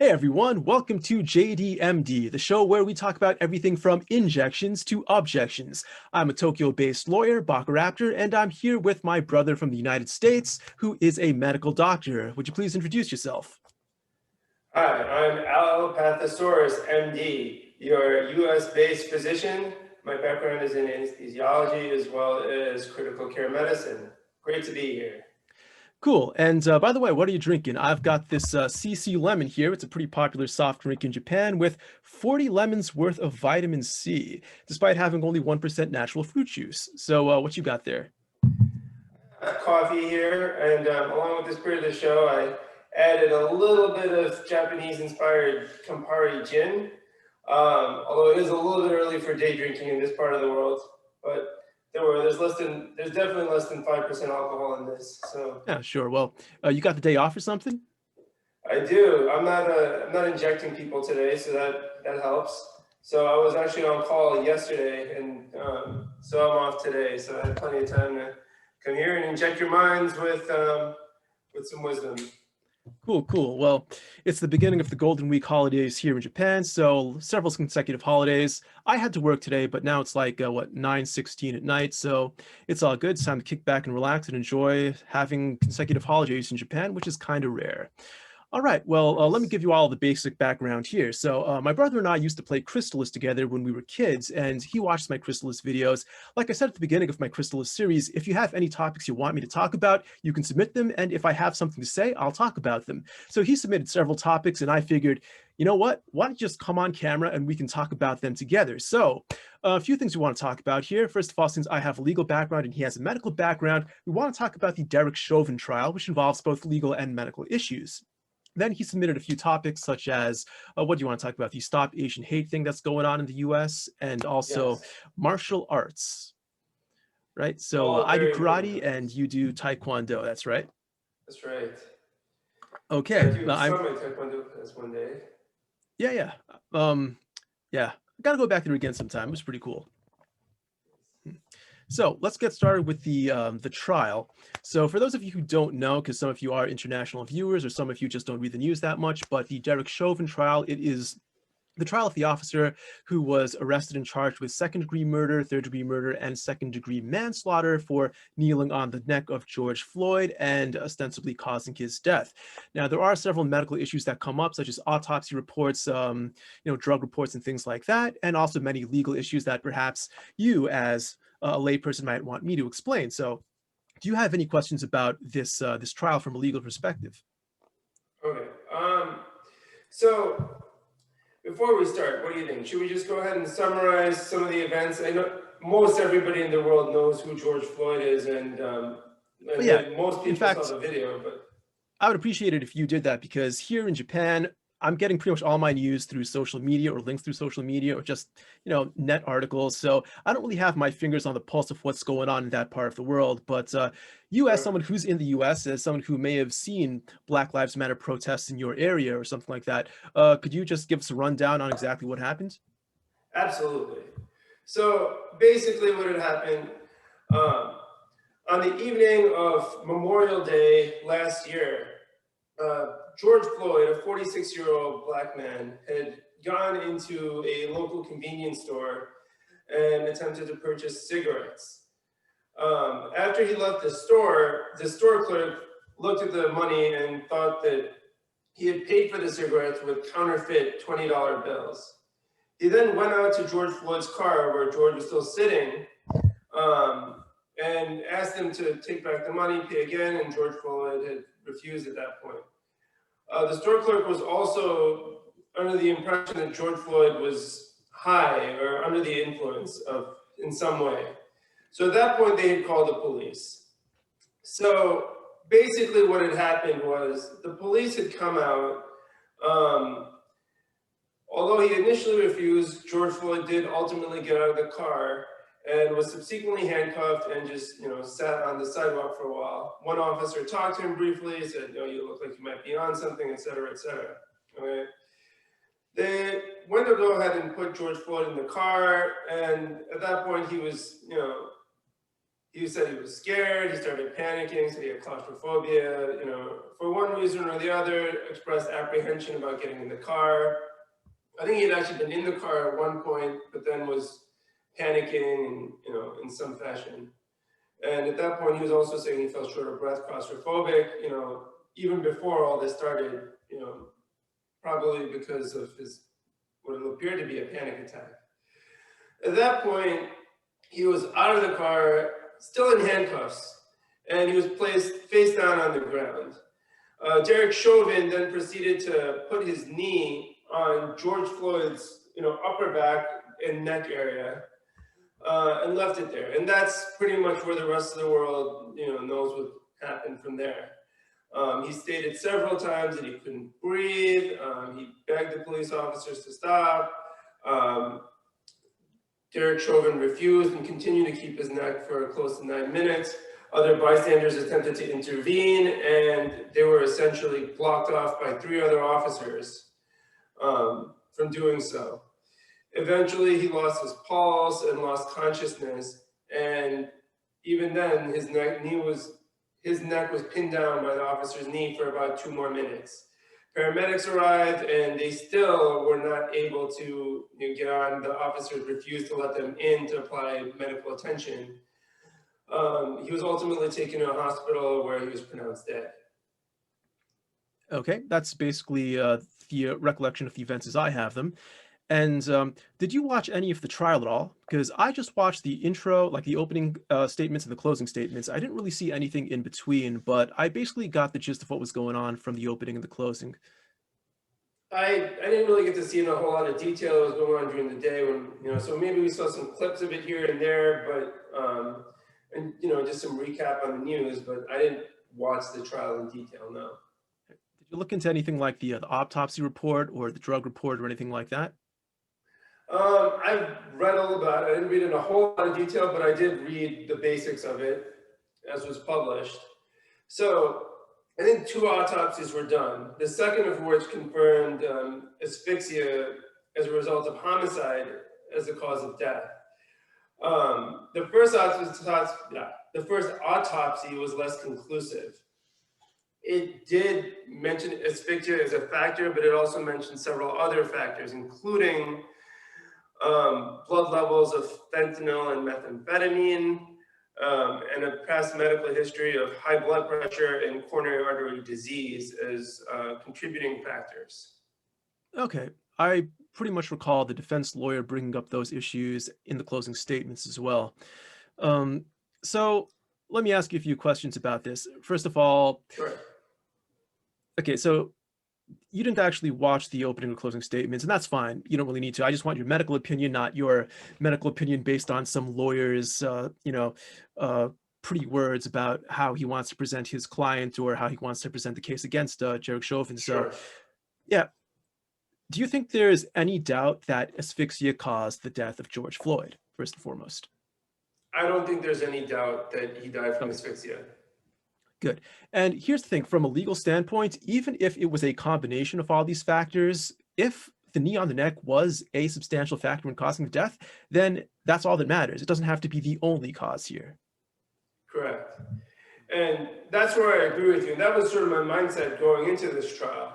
Hey everyone, welcome to JDMD, the show where we talk about everything from injections to objections. I'm a Tokyo-based lawyer, Baka-Raptor, and I'm here with my brother from the United States, who is a medical doctor. Would you please introduce yourself? Hi, I'm Alopathosaurus, MD, your US-based physician. My background is in anesthesiology as well as critical care medicine. Great to be here. Cool. And by the way, what are you drinking? I've got this CC lemon here. It's a pretty popular soft drink in Japan with 40 lemons worth of vitamin C, despite having only 1% natural fruit juice. So what you got there? I have coffee here, and along with the spirit of the show, I added a little bit of Japanese-inspired Campari gin. Although it is a little bit early for day drinking in this part of the world, but don't worry, there's definitely less than 5% alcohol in this. So Yeah, sure. Well, you got the day off or something? I do. I'm not injecting people today, so that helps. So I was actually on call yesterday, and so I'm off today. So I had plenty of time to come here and inject your minds with some wisdom. Cool, cool. Well, it's the beginning of the Golden Week holidays here in Japan, so several consecutive holidays. I had to work today, but now it's like what 9:16 at night, so it's all good. It's time to kick back and relax and enjoy having consecutive holidays in Japan, which is kind of rare. All right, well, let me Nice. give you all the basic background here. So my brother and I used to play Crystalis together when we were kids, and he watched my Crystalis videos. Like I said at the beginning of my Crystalis series, if you have any topics you want me to talk about, you can submit them, and if I have something to say, I'll talk about them. So he submitted several topics, and I figured, you know what? Why don't you just come on camera and we can talk about them together? So a few things we want to talk about here. First of all, since I have a legal background and he has a medical background, we want to talk about the Derek Chauvin trial, which involves both legal and medical issues. Then he submitted a few topics such as what do you want to talk about? The Stop Asian Hate thing that's going on in the US and also Yes. martial arts, right? So All I do very important karate and topics. you do taekwondo. That's right. That's right. Okay. Gotta do I'm some at Taekwondo class one day. yeah, yeah. Um yeah. I got to go back there again sometime. It was pretty cool. So let's get started with the trial. So for those of you who don't know, because some of you are international viewers or some of you just don't read the news that much, but the Derek Chauvin trial, it is the trial of the officer who was arrested and charged with second-degree murder, third-degree murder, and second-degree manslaughter for kneeling on the neck of George Floyd and ostensibly causing his death. Now, there are several medical issues that come up, such as autopsy reports, drug reports, and things like that, and also many legal issues that perhaps you, as a layperson, might want me to explain. So, do you have any questions about this trial from a legal perspective? Okay. So before we start, what do you think? Should we just go ahead and summarize some of the events? I know most everybody in the world knows who George Floyd is, But and yeah, most in people saw fact, the video. But I would appreciate it if you did that because here in Japan, I'm getting pretty much all my news through social media or links through social media or just, net articles. So I don't really have my fingers on the pulse of what's going on in that part of the world. But you, as sure, someone who's in the US, as someone who may have seen Black Lives Matter protests in your area or something like that, could you just give us a rundown on exactly what happened? absolutely. So basically, what had happened um, on the evening of Memorial Day last year, George Floyd, a 46-year-old black man, had gone into a local convenience store and attempted to purchase cigarettes. After he left the store clerk looked at the money and thought that he had paid for the cigarettes with counterfeit $20 bills. He then went out to George Floyd's car where George was still sitting um, and asked him to take back the money, pay again, and George Floyd had refused at that point. The store clerk was also under the impression that George Floyd was high or under the influence of in some way. So at that point, they had called the police. So basically, what had happened was the police had come out. Um, Although he initially refused, George Floyd did ultimately get out of the car and was subsequently handcuffed and just, sat on the sidewalk for a while. One officer talked to him briefly, said, you look like you might be on something, et cetera, et cetera. Okay. They went to go ahead and put George Floyd in the car, and at that point he was, He said he was scared. He started panicking. Said he had claustrophobia. For one reason or the other, expressed apprehension about getting in the car. I think he had actually been in the car at one point, but then was panicking, and in some fashion. And at that point, he was also saying he felt short of breath, claustrophobic. Even before all this started. Probably because of his what appeared to be a panic attack. At that point, he was out of the car, still in handcuffs, and he was placed face down on the ground. Derek Chauvin then proceeded to put his knee on George Floyd's, upper back and neck area, and left it there. And that's pretty much where the rest of the world, knows what happened from there. He stated several times that he couldn't breathe. He begged the police officers to stop. Derek Chauvin refused and continued to keep his neck for close to 9 minutes. Other bystanders attempted to intervene, and they were essentially blocked off by 3 other officers from doing so. Eventually, he lost his pulse and lost consciousness, and even then, his neck was pinned down by the officer's knee for about 2 more minutes. Paramedics arrived, and they still were not able to get on. The officers refused to let them in to apply medical attention. He was ultimately taken to a hospital where he was pronounced dead. Okay, that's basically the recollection of the events as I have them. And did you watch any of the trial at all? Because I just watched the intro, like the opening statements and the closing statements. I didn't really see anything in between, but I basically got the gist of what was going on from the opening and the closing. I didn't really get to see in a whole lot of detail what was going on during the day so maybe we saw some clips of it here and there, but and just some recap on the news, but I didn't watch the trial in detail, no. Did you look into anything like the autopsy report or the drug report or anything like that? I've read all about it. I didn't read in a whole lot of detail, but I did read the basics of it as was published. So I think 2 autopsies were done, the second of which confirmed asphyxia as a result of homicide as the cause of death. The first autopsy was less conclusive. It did mention asphyxia as a factor, but it also mentioned several other factors, including blood levels of fentanyl and methamphetamine, and a past medical history of high blood pressure and coronary artery disease as contributing factors. Okay, I pretty much recall the defense lawyer bringing up those issues in the closing statements as well. Um, so let me ask you a few questions about this. First of all, Sure. okay, so you didn't actually watch the opening or closing statements, and that's fine. You don't really need to. I just want your medical opinion, not your medical opinion based on some lawyer's, pretty words about how he wants to present his client or how he wants to present the case against Derek Chauvin. So, Sure. yeah, do you think there's any doubt that asphyxia caused the death of George Floyd, first and foremost? I don't think there's any doubt that he died from Okay. asphyxia. Good. And here's the thing, from a legal standpoint, even if it was a combination of all these factors, if the knee on the neck was a substantial factor in causing the death, then that's all that matters. It doesn't have to be the only cause here. Correct. And that's where I agree with you. And that was sort of my mindset going into this trial,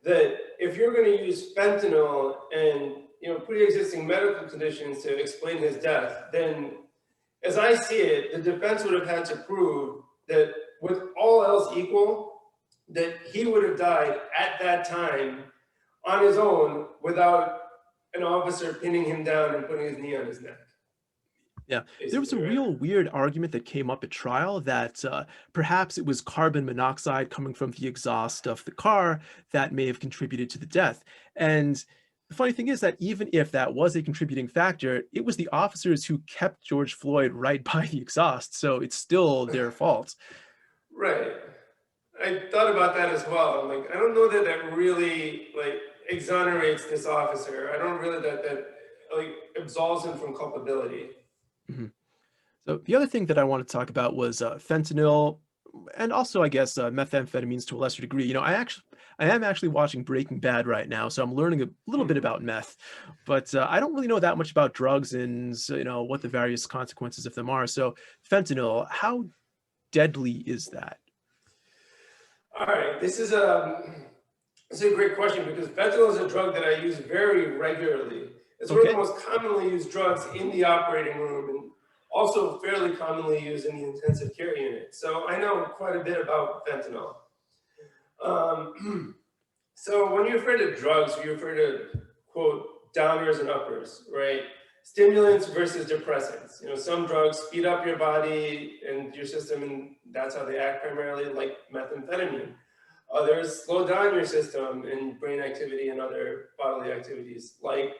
that if you're going to use fentanyl and pre-existing medical conditions to explain his death, then as I see it, the defense would have had to prove that with all else equal, that he would have died at that time on his own without an officer pinning him down and putting his knee on his neck. Yeah, there was a Right? real weird argument that came up at trial that perhaps it was carbon monoxide coming from the exhaust of the car that may have contributed to the death. And the funny thing is that even if that was a contributing factor, it was the officers who kept George Floyd right by the exhaust. So it's still their fault. Right. I thought about that as well. I'm like, I don't know that that really exonerates this officer. I don't really that absolves him from culpability. Mhm. So the other thing that I want to talk about was fentanyl. and also I guess methamphetamines to a lesser degree. I am actually watching Breaking Bad right now, so I'm learning a little bit Mhm. about meth, but I don't really know that much about drugs and what the various consequences of them are. So fentanyl, how deadly is that? All right, this is a great question because fentanyl is a drug that I use very regularly. It's one of the Okay. most commonly used drugs in the operating room and also fairly commonly used in the intensive care unit. So I know quite a bit about fentanyl. So when you refer to drugs, you refer to quote downers and uppers, right? Stimulants versus depressants. Some drugs speed up your body and your system, and that's how they act primarily, like methamphetamine. Others slow down your system and brain activity and other bodily activities, like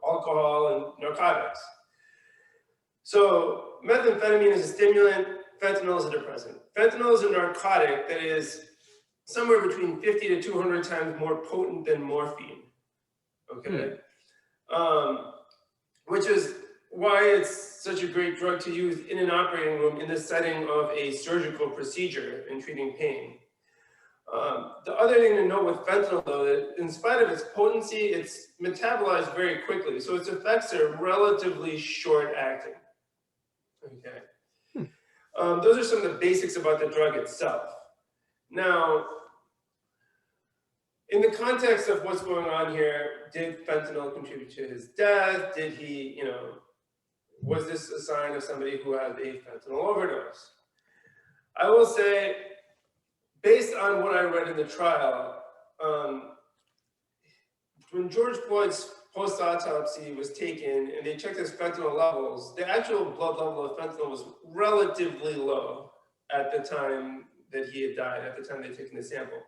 alcohol and narcotics. So methamphetamine is a stimulant, fentanyl is a depressant. Fentanyl is a narcotic that is somewhere between 50 to 200 times more potent than morphine. Hmm. Okay, um, which is why it's such a great drug to use in an operating room in the setting of a surgical procedure in treating pain. The other thing to note with fentanyl, though, that in spite of its potency, it's metabolized very quickly, so its effects are relatively short acting. Okay, Hmm. those are some of the basics about the drug itself. Now, in the context of what's going on here, did fentanyl contribute to his death? Did he, was this a sign of somebody who had a fentanyl overdose? I will say, based on what I read in the trial, um, when George Floyd's post-autopsy was taken and they checked his fentanyl levels, the actual blood level of fentanyl was relatively low at the time that he had died, at the time they'd taken the sample.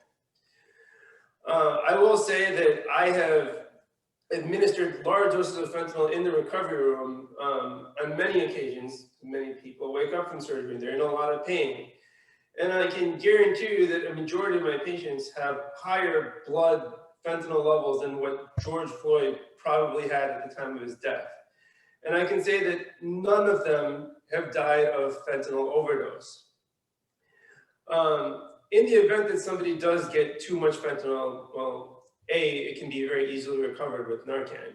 I will say that I have administered large doses of fentanyl in the recovery room on many occasions. Many people wake up from surgery, they're in a lot of pain. And I can guarantee you that a majority of my patients have higher blood fentanyl levels than what George Floyd probably had at the time of his death. And I can say that none of them have died of fentanyl overdose. In the event that somebody does get too much fentanyl, well, it can be very easily recovered with Narcan.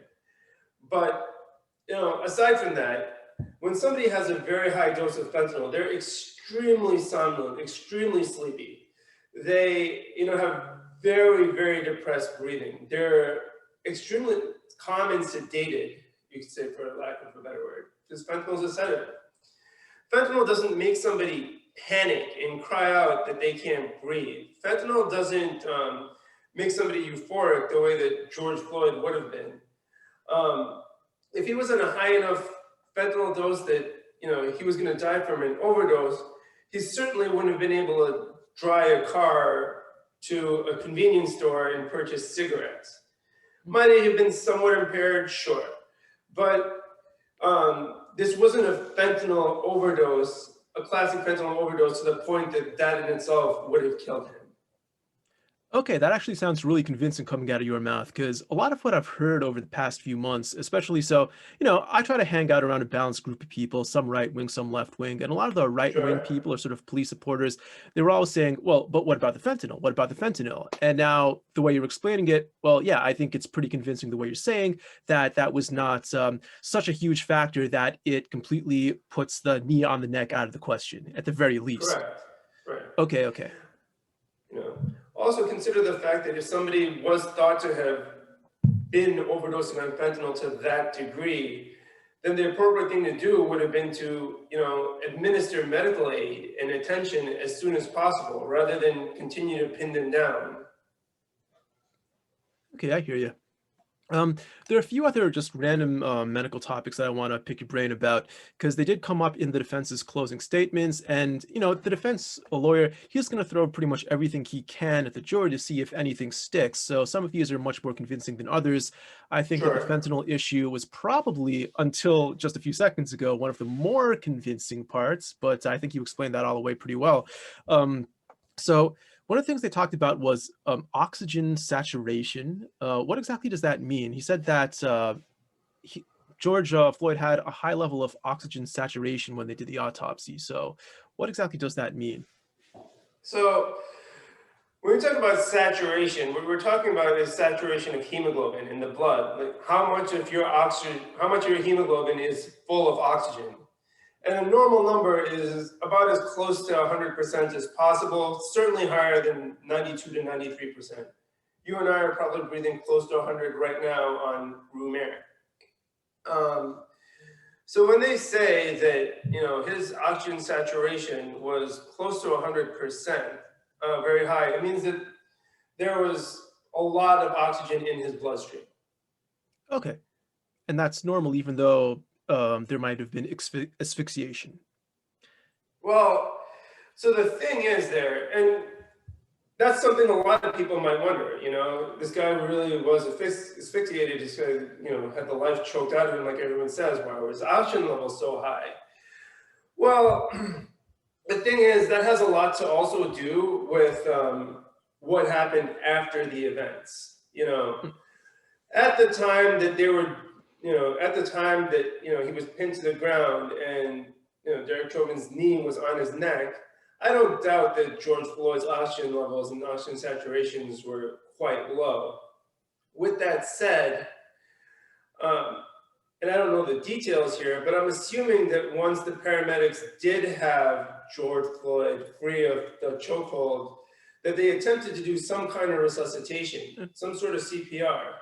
But aside from that, when somebody has a very high dose of fentanyl, they're extremely somnolent, extremely sleepy. They, have very, very depressed breathing. They're extremely calm and sedated, you could say, for lack of a better word, because fentanyl is a sedative. Fentanyl doesn't make somebody panic and cry out that they can't breathe. Fentanyl doesn't make somebody euphoric the way that George Floyd would have been. If he was in a high enough fentanyl dose that he was going to die from an overdose, he certainly wouldn't have been able to drive a car to a convenience store and purchase cigarettes. Might he have been somewhat impaired? Sure. But this wasn't a fentanyl overdose, a classic fentanyl overdose to the point that that in itself would have killed him. Okay, that actually sounds really convincing coming out of your mouth because a lot of what I've heard over the past few months, especially I try to hang out around a balanced group of people, some right wing, some left wing, and a lot of the right wing Sure. people are sort of police supporters. They were always saying, well, but what about the fentanyl? What about the fentanyl? And now the way you're explaining it, well, yeah, I think it's pretty convincing the way you're saying that that was not such a huge factor that it completely puts the knee on the neck out of the question, at the very least. Correct. Right. Okay, okay. You know. Also consider the fact that if somebody was thought to have been overdosing on fentanyl to that degree, then the appropriate thing to do would have been to, administer medical aid and attention as soon as possible, rather than continue to pin them down. Okay, I hear you. There are a few other just random medical topics that I want to pick your brain about because they did come up in the defense's closing statements. And, the defense lawyer, he's going to throw pretty much everything he can at the jury to see if anything sticks. So some of these are much more convincing than others. I think that the Sure. fentanyl issue was probably, until just a few seconds ago, one of the more convincing parts, but I think you explained that all the way pretty well. So one of the things they talked about was oxygen saturation. What exactly does that mean? He said that he, George Floyd had a high level of oxygen saturation when they did the autopsy. So what exactly does that mean? So when we talk about saturation, what we're talking about is saturation of hemoglobin in the blood, like how much of your oxygen, how much of your hemoglobin is full of oxygen. And a normal number is about as close to 100% as possible, certainly higher than 92 to 93%. You and I are probably breathing close to 100 right now on room air. So when they say that, his oxygen saturation was close to 100%, very high, it means that there was a lot of oxygen in his bloodstream. Okay. And that's normal, even though there might have been asphyxiation. Well, so the thing is there, and that's something a lot of people might wonder, this guy really was asphyxiated, just had the life choked out of him, like everyone says, why was his oxygen level so high? Well, the thing is, that has a lot to also do with what happened after the events. At the time that they were, at the time that, he was pinned to the ground and, Derek Chauvin's knee was on his neck, I don't doubt that George Floyd's oxygen levels and oxygen saturations were quite low. With that said, and I don't know the details here, but I'm assuming that once the paramedics did have George Floyd free of the chokehold, that they attempted to do some kind of resuscitation, some sort of CPR.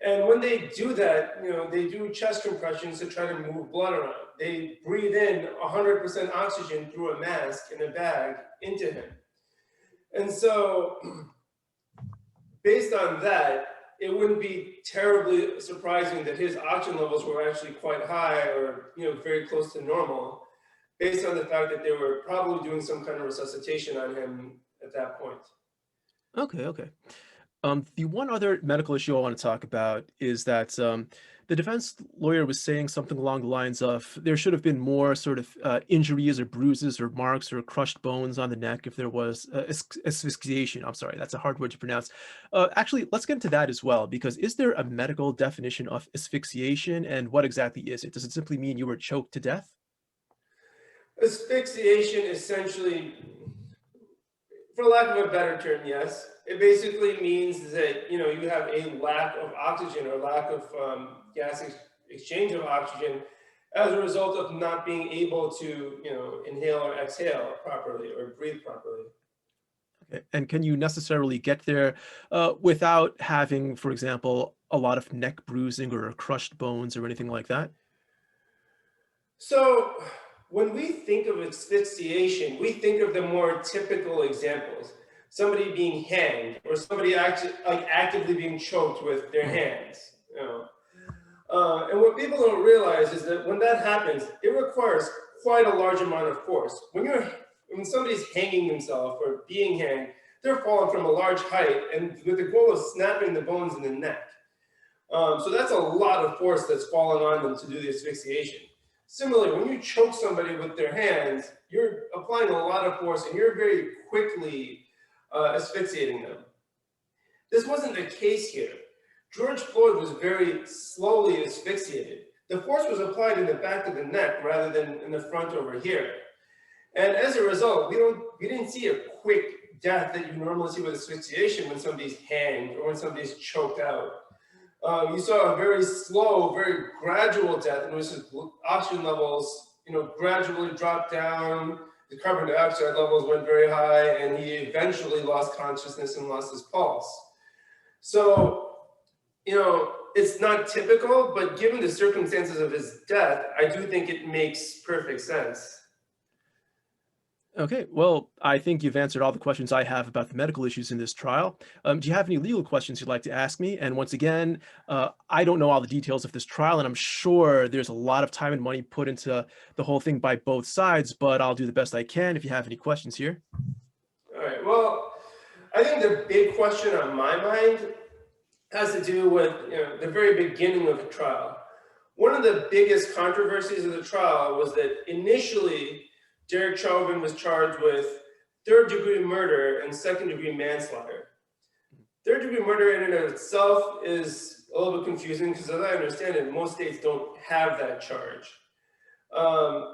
And when they do that, they do chest compressions to try to move blood around. They breathe in 100% oxygen through a mask in a bag into him. And so based on that, it wouldn't be terribly surprising that his oxygen levels were actually quite high or very close to normal, based on the fact that they were probably doing some kind of resuscitation on him at that point. Okay. The one other medical issue I want to talk about is that the defense lawyer was saying something along the lines of there should have been more sort of injuries or bruises or marks or crushed bones on the neck if there was asphyxiation. I'm sorry, that's a hard word to pronounce. Actually, let's get into that as well, because is there a medical definition of asphyxiation, and what exactly is it? Does it simply mean you were choked to death? Asphyxiation essentially, for lack of a better term, yes. It basically means that you have a lack of oxygen or lack of gas exchange of oxygen as a result of not being able to inhale or exhale properly or breathe properly. Okay. And can you necessarily get there without having, for example, a lot of neck bruising or crushed bones or anything like that? So when we think of asphyxiation, we think of the more typical examples. Somebody being hanged or somebody actively being choked with their hands. And what people don't realize is that when that happens, it requires quite a large amount of force. When somebody's hanging themselves or being hanged, they're falling from a large height and with the goal of snapping the bones in the neck. So that's a lot of force that's falling on them to do the asphyxiation. Similarly, when you choke somebody with their hands, you're applying a lot of force and you're very quickly asphyxiating them. This wasn't the case here. George Floyd was very slowly asphyxiated. The force was applied in the back of the neck rather than in the front over here. And as a result, we didn't see a quick death that you normally see with asphyxiation when somebody's hanged or when somebody's choked out. You saw a very slow, very gradual death in which his oxygen levels, gradually dropped down. The carbon dioxide levels went very high, and he eventually lost consciousness and lost his pulse. So, it's not typical, but given the circumstances of his death, I do think it makes perfect sense. Okay, well, I think you've answered all the questions I have about the medical issues in this trial. Do you have any legal questions you'd like to ask me? And once again, I don't know all the details of this trial, and I'm sure there's a lot of time and money put into the whole thing by both sides, but I'll do the best I can if you have any questions here. All right, well, I think the big question on my mind has to do with the very beginning of the trial. One of the biggest controversies of the trial was that initially Derek Chauvin was charged with third-degree murder and second-degree manslaughter. Third-degree murder in and of itself is a little bit confusing because, as I understand it, most states don't have that charge.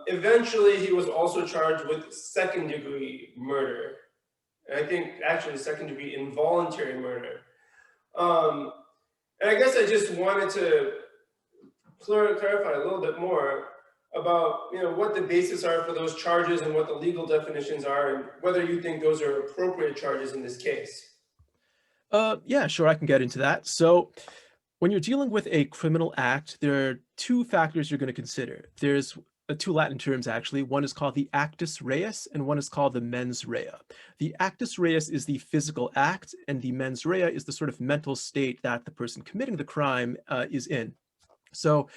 Eventually, he was also charged with second-degree murder. And I think actually second degree involuntary murder. Um, and I guess I just wanted to clarify a little bit more about what the basis are for those charges and what the legal definitions are, and whether you think those are appropriate charges in this case. Yeah, sure, I can get into that. So, when you're dealing with a criminal act, there are two factors you're going to consider. There's two Latin terms, actually. One is called the actus reus, and one is called the mens rea. The actus reus is the physical act, and the mens rea is the sort of mental state that the person committing the crime is in. So,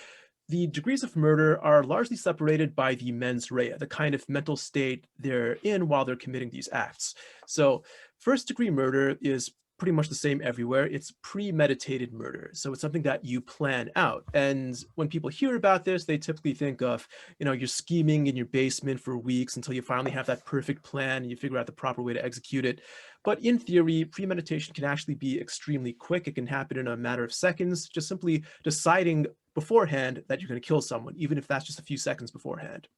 the degrees of murder are largely separated by the mens rea, the kind of mental state they're in while they're committing these acts. So, first degree murder is pretty much the same everywhere. It's premeditated murder. So it's something that you plan out. And when people hear about this, they typically think of, you're scheming in your basement for weeks until you finally have that perfect plan and you figure out the proper way to execute it. But in theory, premeditation can actually be extremely quick. It can happen in a matter of seconds, just simply deciding beforehand that you're going to kill someone, even if that's just a few seconds beforehand.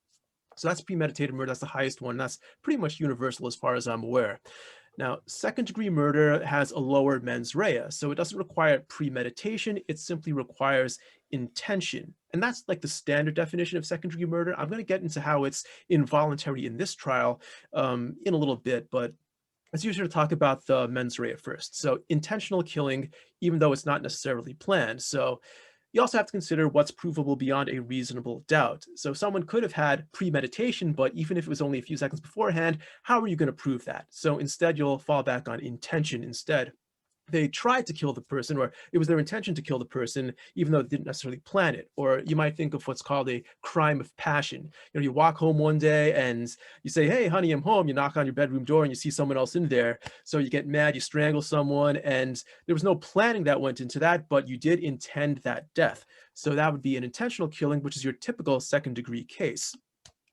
So that's premeditated murder. That's the highest one. That's pretty much universal as far as I'm aware. Now, second degree murder has a lower mens rea, so it doesn't require premeditation, it simply requires intention. And that's like the standard definition of second degree murder. I'm going to get into how it's involuntary in this trial in a little bit, but let's usually talk about the mens rea first. So, intentional killing, even though it's not necessarily planned. So, you also have to consider what's provable beyond a reasonable doubt. So someone could have had premeditation, but even if it was only a few seconds beforehand, how are you going to prove that? So instead, you'll fall back on intention instead. They tried to kill the person, or it was their intention to kill the person, even though they didn't necessarily plan it. Or you might think of what's called a crime of passion. You walk home one day and you say, "Hey, honey, I'm home." You knock on your bedroom door and you see someone else in there. So you get mad, you strangle someone, and there was no planning that went into that, but you did intend that death. So that would be an intentional killing, which is your typical second degree case.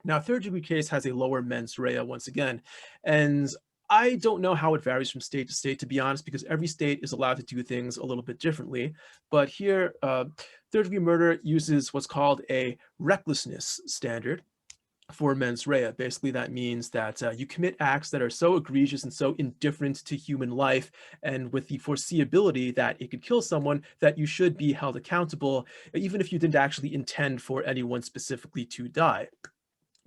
Now, third degree case has a lower mens rea once again, and I don't know how it varies from state to state, to be honest, because every state is allowed to do things a little bit differently. But here, third degree murder uses what's called a recklessness standard for mens rea. Basically, that means that you commit acts that are so egregious and so indifferent to human life, and with the foreseeability that it could kill someone, that you should be held accountable, even if you didn't actually intend for anyone specifically to die.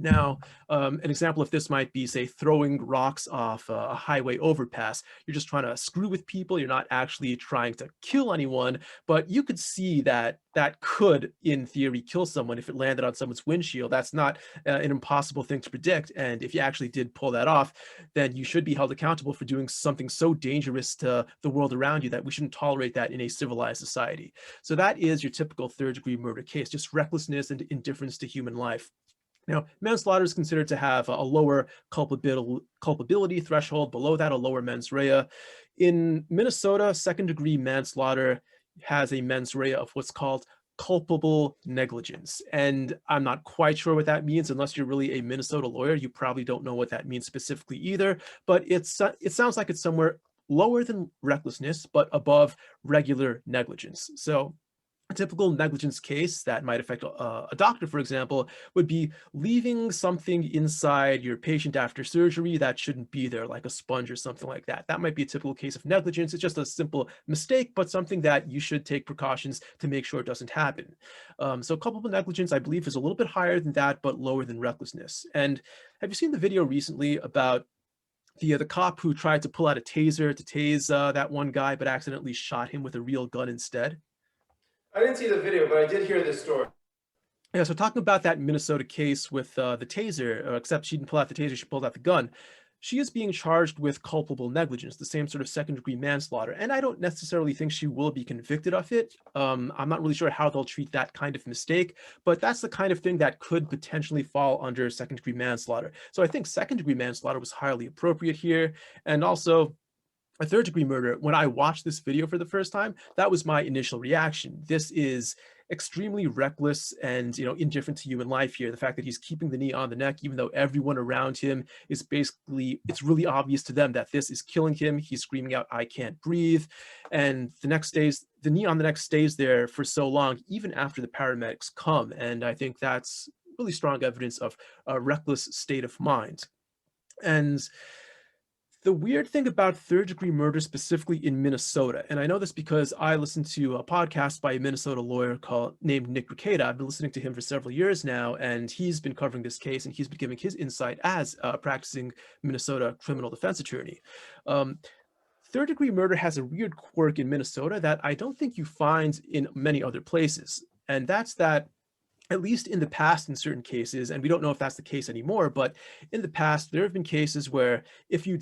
Now, an example of this might be, say, throwing rocks off a highway overpass. You're just trying to screw with people. You're not actually trying to kill anyone, but you could see that that could, in theory, kill someone if it landed on someone's windshield. That's not an impossible thing to predict. And if you actually did pull that off, then you should be held accountable for doing something so dangerous to the world around you that we shouldn't tolerate that in a civilized society. So that is your typical third degree murder case, just recklessness and indifference to human life. Now, manslaughter is considered to have a lower culpability threshold, below that, a lower mens rea. In Minnesota, second degree manslaughter has a mens rea of what's called culpable negligence. And I'm not quite sure what that means. Unless you're really a Minnesota lawyer, you probably don't know what that means specifically either. But it sounds like it's somewhere lower than recklessness, but above regular negligence. So a typical negligence case that might affect a doctor, for example, would be leaving something inside your patient after surgery that shouldn't be there, like a sponge or something like that. That might be a typical case of negligence. It's just a simple mistake, but something that you should take precautions to make sure it doesn't happen. So culpable negligence, I believe, is a little bit higher than that, but lower than recklessness. And have you seen the video recently about the cop who tried to pull out a taser to tase that one guy, but accidentally shot him with a real gun instead? I didn't see the video, but I did hear this story. Yeah, so talking about that Minnesota case with the taser, except she didn't pull out the taser, she pulled out the gun. She is being charged with culpable negligence, the same sort of second degree manslaughter. And I don't necessarily think she will be convicted of it. I'm not really sure how they'll treat that kind of mistake, but that's the kind of thing that could potentially fall under second degree manslaughter. So I think second degree manslaughter was highly appropriate here. And also, a third degree murder, when I watched this video for the first time, that was my initial reaction. This is extremely reckless and indifferent to human life here. The fact that he's keeping the knee on the neck, even though everyone around him is basically, it's really obvious to them that this is killing him. He's screaming out, "I can't breathe." And the knee on the neck stays there for so long, even after the paramedics come. And I think that's really strong evidence of a reckless state of mind. And The weird thing about third-degree murder specifically in Minnesota, and I know this because I listened to a podcast by a Minnesota lawyer named Nick Rekieta. I've been listening to him for several years now, and he's been covering this case, and he's been giving his insight as a practicing Minnesota criminal defense attorney. Um, Third-degree murder has a weird quirk in Minnesota that I don't think you find in many other places, and that's that at least in the past in certain cases, and we don't know if that's the case anymore, but in the past there have been cases where if you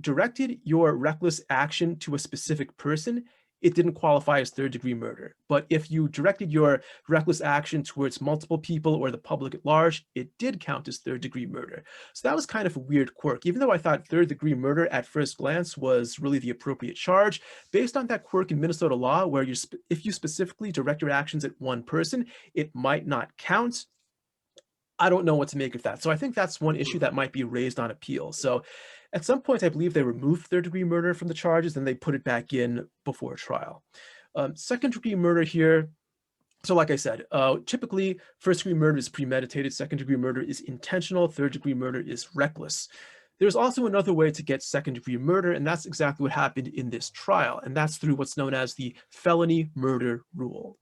directed your reckless action to a specific person, it didn't qualify as third degree murder. But if you directed your reckless action towards multiple people or the public at large, it did count as third degree murder. So that was kind of a weird quirk. Even though I thought third degree murder at first glance was really the appropriate charge, based on that quirk in Minnesota law, where if you specifically direct your actions at one person, it might not count. I don't know what to make of that. So I think that's one issue that might be raised on appeal. So at some point, I believe they removed third degree murder from the charges and they put it back in before trial. Second degree murder here. So like I said, typically first degree murder is premeditated, second degree murder is intentional, third degree murder is reckless. There's also another way to get second degree murder, and that's exactly what happened in this trial. And that's through what's known as the felony murder rule.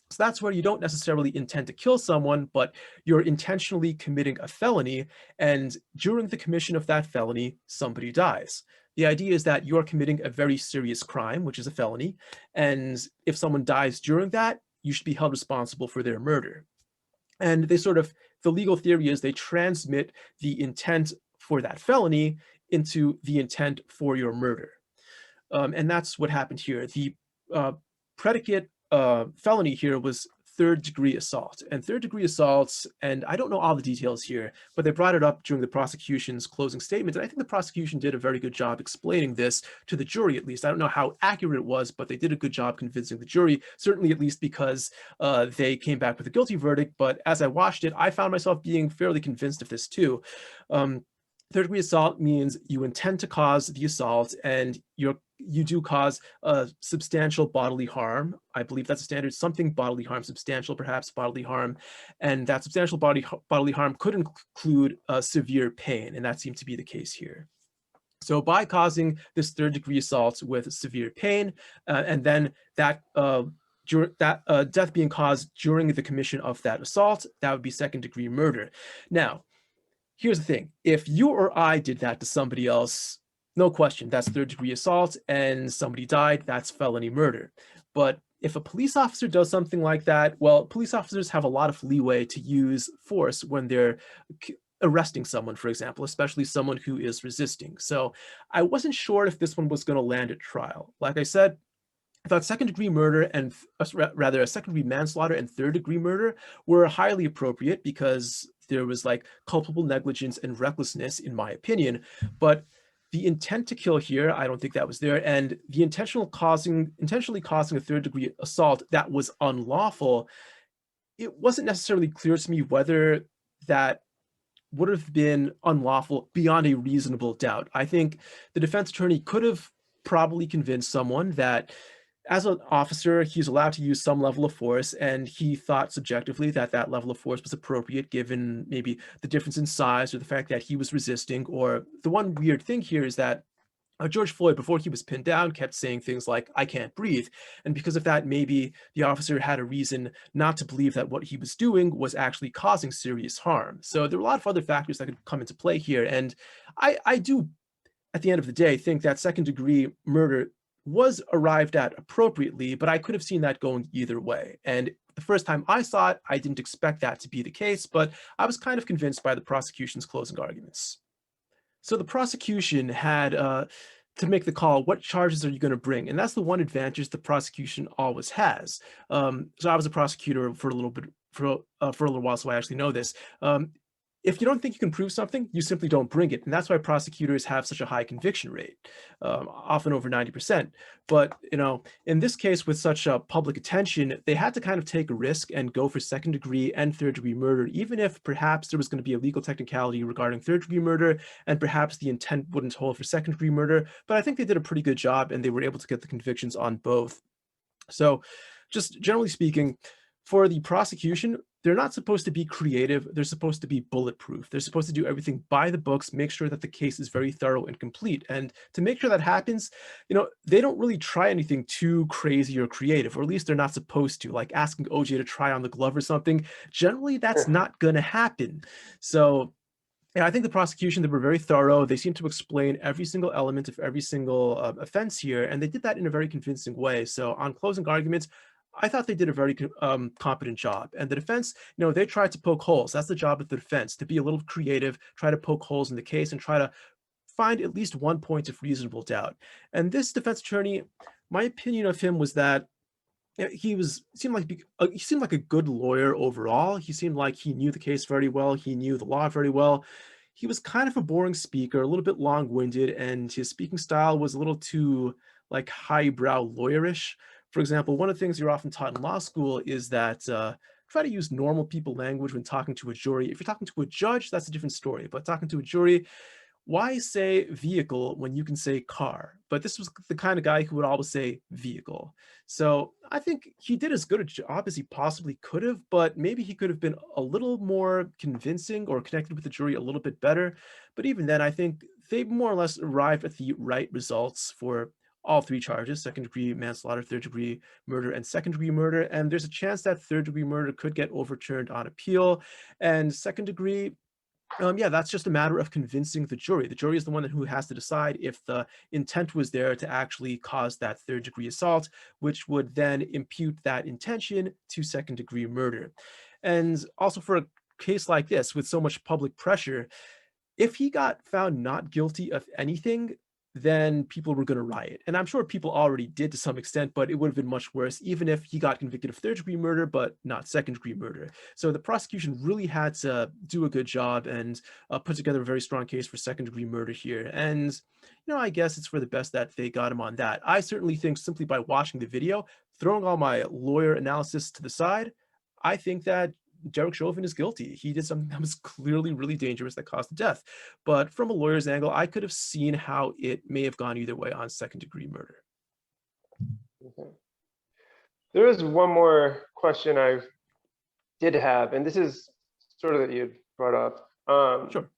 So that's where you don't necessarily intend to kill someone, but you're intentionally committing a felony, and during the commission of that felony, somebody dies. The idea is that you're committing a very serious crime, which is a felony, and if someone dies during that, you should be held responsible for their murder. And the legal theory is they transmit the intent for that felony into the intent for your murder. And that's what happened here. The predicate felony here was third degree assault, and third degree assaults, and I don't know all the details here, but they brought it up during the prosecution's closing statement, and I think the prosecution did a very good job explaining this to the jury. At least I don't know how accurate it was, but they did a good job convincing the jury, certainly at least because they came back with a guilty verdict. But as I watched it, I found myself being fairly convinced of this too. Third degree assault means you intend to cause the assault, and you do cause substantial bodily harm. I believe that's a standard, something bodily harm, substantial perhaps bodily harm, and that substantial bodily harm could include severe pain, and that seemed to be the case here. So by causing this third degree assault with severe pain, and then that death being caused during the commission of that assault, that would be second degree murder. Now, here's the thing. If you or I did that to somebody else, no question, that's third degree assault, and somebody died, that's felony murder. But if a police officer does something like that, well, police officers have a lot of leeway to use force when they're arresting someone, for example, especially someone who is resisting. So I wasn't sure if this one was going to land at trial. Like I said, I thought second degree murder and rather a second degree manslaughter and third degree murder were highly appropriate because there was like culpable negligence and recklessness, in my opinion. But the intent to kill here, I don't think that was there. And the intentionally causing a third degree assault that was unlawful, it wasn't necessarily clear to me whether that would have been unlawful beyond a reasonable doubt. I think the defense attorney could have probably convinced someone that as an officer, he's allowed to use some level of force, and he thought subjectively that that level of force was appropriate given maybe the difference in size or the fact that he was resisting. Or the one weird thing here is that George Floyd, before he was pinned down, kept saying things like, "I can't breathe." And because of that, maybe the officer had a reason not to believe that what he was doing was actually causing serious harm. So there were a lot of other factors that could come into play here. And I do, at the end of the day, think that second degree murder was arrived at appropriately, but I could have seen that going either way. And the first time I saw it, I didn't expect that to be the case, but I was kind of convinced by the prosecution's closing arguments. So the prosecution had to make the call, what charges are you going to bring? And that's the one advantage the prosecution always has. So I was a prosecutor for a little bit, for a little while, so I actually know this. If you don't think you can prove something, you simply don't bring it. And that's why prosecutors have such a high conviction rate, often over 90%. But, in this case, with such public attention, they had to kind of take a risk and go for second degree and third degree murder, even if perhaps there was going to be a legal technicality regarding third degree murder, and perhaps the intent wouldn't hold for second degree murder. But I think they did a pretty good job, and they were able to get the convictions on both. So just generally speaking, For the prosecution, they're not supposed to be creative. They're supposed to be bulletproof. They're supposed to do everything by the books, make sure that the case is very thorough and complete. And to make sure that happens, they don't really try anything too crazy or creative, or at least they're not supposed to, like asking OJ to try on the glove or something. Generally, that's not going to happen. So, yeah, I think the prosecution, they were very thorough. They seemed to explain every single element of every single offense here, and they did that in a very convincing way. So on closing arguments, I thought they did a very competent job. And the defense, they tried to poke holes. That's the job of the defense, to be a little creative, try to poke holes in the case and try to find at least one point of reasonable doubt. And this defense attorney, my opinion of him was that he seemed like a good lawyer overall. He seemed like he knew the case very well. He knew the law very well. He was kind of a boring speaker, a little bit long-winded, and his speaking style was a little too like highbrow lawyerish. For example, one of the things you're often taught in law school is that try to use normal people language when talking to a jury. If you're talking to a judge, that's a different story. But talking to a jury, why say vehicle when you can say car? But this was the kind of guy who would always say vehicle. So I think he did as good a job as he possibly could have, but maybe he could have been a little more convincing or connected with the jury a little bit better. But even then, I think they more or less arrived at the right results for all three charges: second-degree manslaughter, third-degree murder, and second-degree murder. And there's a chance that third-degree murder could get overturned on appeal. And second-degree, yeah, that's just a matter of convincing the jury. The jury is the one who has to decide if the intent was there to actually cause that third degree assault, which would then impute that intention to second degree murder. And also for a case like this, with so much public pressure, if he got found not guilty of anything, then people were going to riot. And I'm sure people already did to some extent, but it would have been much worse, even if he got convicted of third degree murder, but not second degree murder. So the prosecution really had to do a good job and put together a very strong case for second degree murder here. And, I guess it's for the best that they got him on that. I certainly think simply by watching the video, throwing all my lawyer analysis to the side, I think that Derek Chauvin is guilty. He did something that was clearly really dangerous that caused the death. But from a lawyer's angle, I could have seen how it may have gone either way on second degree murder. Okay. There is one more question I did have, and this is sort of that you brought up. Sure.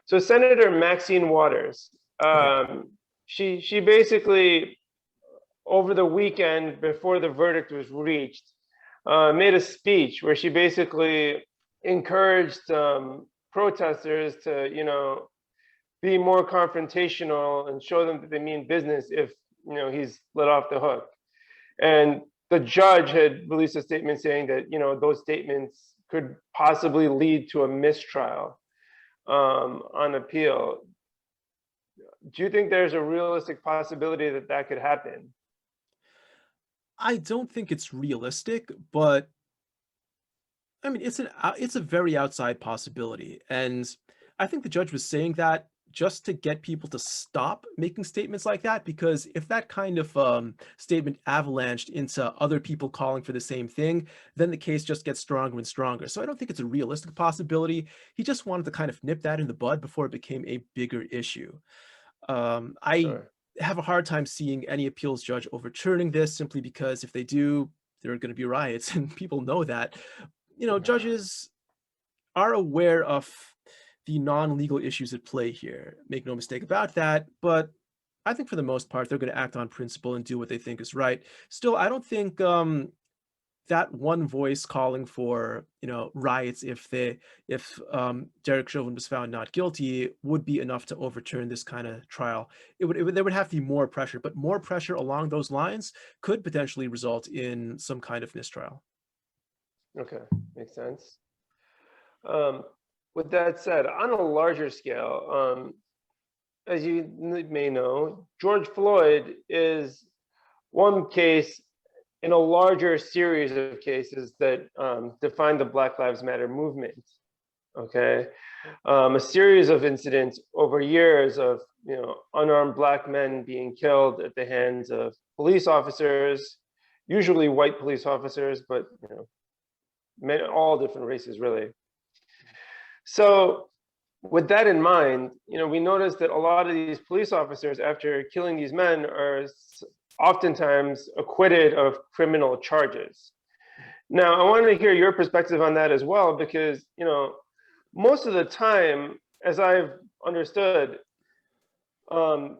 So Senator Maxine Waters, Okay. she basically, over the weekend before the verdict was reached, made a speech where she basically encouraged protesters to, be more confrontational and show them that they mean business if, he's let off the hook. And the judge had released a statement saying that, those statements could possibly lead to a mistrial on appeal. Do you think there's a realistic possibility that that could happen? I don't think it's realistic, but I mean, it's a very outside possibility. And I think the judge was saying that just to get people to stop making statements like that, because if that kind of statement avalanched into other people calling for the same thing, then the case just gets stronger and stronger. So I don't think it's a realistic possibility. He just wanted to kind of nip that in the bud before it became a bigger issue. I Sure. have a hard time seeing any appeals judge overturning this, simply because if they do, there are going to be riots, and people know that. Judges are aware of the non-legal issues at play here. Make no mistake about that. But I think for the most part, they're going to act on principle and do what they think is right. Still, I don't think that one voice calling for riots if Derek Chauvin was found not guilty would be enough to overturn this kind of trial. There would have to be more pressure, but more pressure along those lines could potentially result in some kind of mistrial. Okay, makes sense. With that said, on a larger scale, as you may know, George Floyd is one case in a larger series of cases that define the Black Lives Matter movement. Okay, a series of incidents over years of unarmed Black men being killed at the hands of police officers, usually white police officers, but all different races really. So with that in mind, we noticed that a lot of these police officers, after killing these men, are oftentimes acquitted of criminal charges. Now, I wanted to hear your perspective on that as well, because, most of the time, as I've understood, um,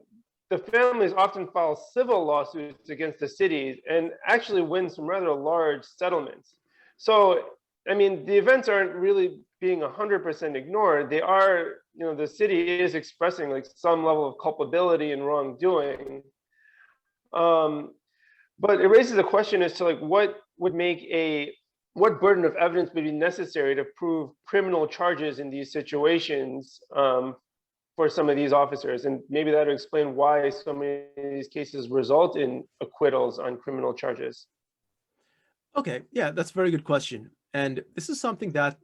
the families often file civil lawsuits against the cities and actually win some rather large settlements. So, I mean, the events aren't really being 100% ignored. They are, the city is expressing like some level of culpability and wrongdoing. Um, but it raises a question as to like what burden of evidence would be necessary to prove criminal charges in these situations, for some of these officers, and maybe that would explain why so many of these cases result in acquittals on criminal charges. Okay, yeah, that's a very good question. And this is something that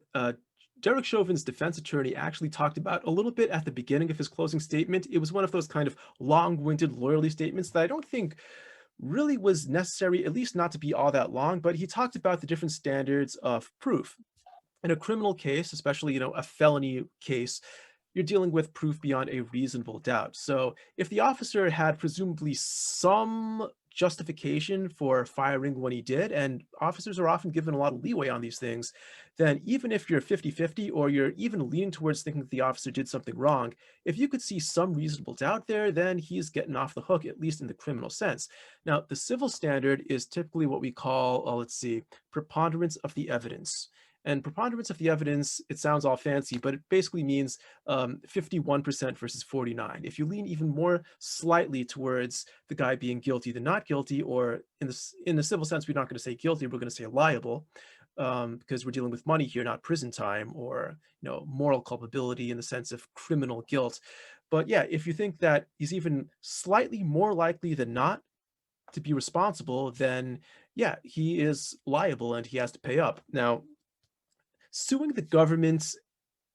Derek Chauvin's defense attorney actually talked about a little bit at the beginning of his closing statement. It was one of those kind of long-winded loyalty statements that I don't think really was necessary, at least not to be all that long, but he talked about the different standards of proof. In a criminal case, especially, a felony case, you're dealing with proof beyond a reasonable doubt. So if the officer had presumably some justification for firing when he did, and officers are often given a lot of leeway on these things, then even if you're 50-50 or you're even leaning towards thinking that the officer did something wrong, if you could see some reasonable doubt there, then he's getting off the hook, at least in the criminal sense. Now, the civil standard is typically what we call, let's see, preponderance of the evidence. And preponderance of the evidence, it sounds all fancy, but it basically means 51% versus 49. If you lean even more slightly towards the guy being guilty than not guilty, or in the civil sense, we're not going to say guilty, we're going to say liable, because we're dealing with money here, not prison time or moral culpability in the sense of criminal guilt. But yeah, if you think that he's even slightly more likely than not to be responsible, then yeah, he is liable and he has to pay up. Now, suing the government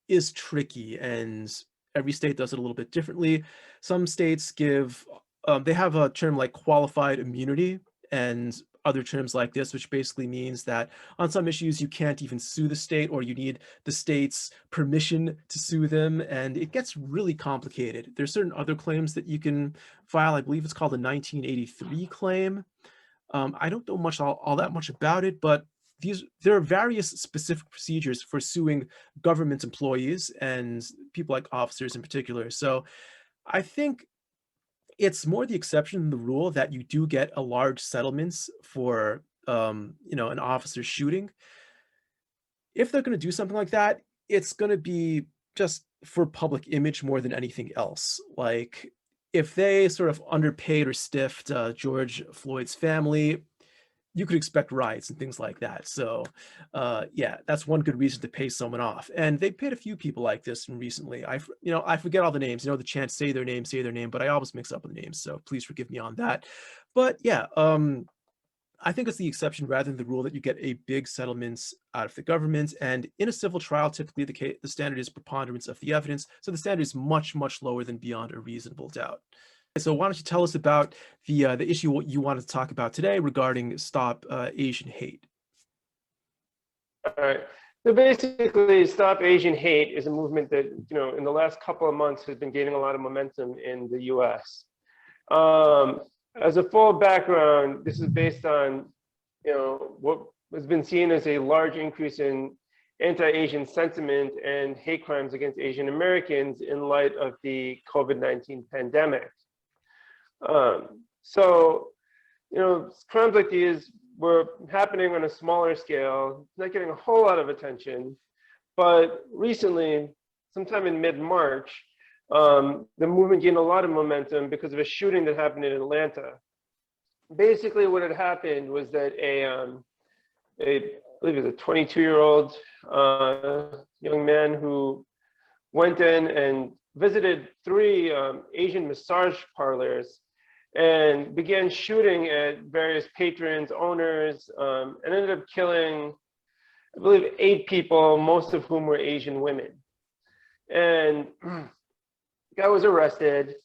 is tricky, and every state does it a little bit differently. Some states they have a term like qualified immunity and other terms like this, which basically means that on some issues you can't even sue the state, or you need the state's permission to sue them, and it gets really complicated. There's certain other claims that you can file. I believe it's called a 1983 claim. I don't know all that much about it, but there are various specific procedures for suing government employees and people like officers in particular. So I think it's more the exception than the rule that you do get a large settlements for an officer shooting. If they're going to do something like that, it's going to be just for public image more than anything else. Like if they sort of underpaid or stiffed George Floyd's family, you could expect riots and things like that. So, yeah, that's one good reason to pay someone off. And they paid a few people like this recently. I forget all the names. The chant say their name, but I always mix up with the names. So please forgive me on that. But yeah, I think it's the exception rather than the rule that you get a big settlements out of the government. And in a civil trial, typically the standard is preponderance of the evidence. So the standard is much, much lower than beyond a reasonable doubt. So why don't you tell us about the issue you wanted to talk about today regarding Stop Asian Hate? All right. So basically, Stop Asian Hate is a movement that, in the last couple of months has been gaining a lot of momentum in the US. As a full background, this is based on, what has been seen as a large increase in anti-Asian sentiment and hate crimes against Asian Americans in light of the COVID-19 pandemic. So, crimes like these were happening on a smaller scale, not getting a whole lot of attention. But recently, sometime in mid-March, the movement gained a lot of momentum because of a shooting that happened in Atlanta. Basically, what had happened was that I believe it was a 22-year-old young man who went in and visited 3 Asian massage parlors and began shooting at various patrons, owners, and ended up killing, I believe, 8 people, most of whom were Asian women. And the guy was arrested,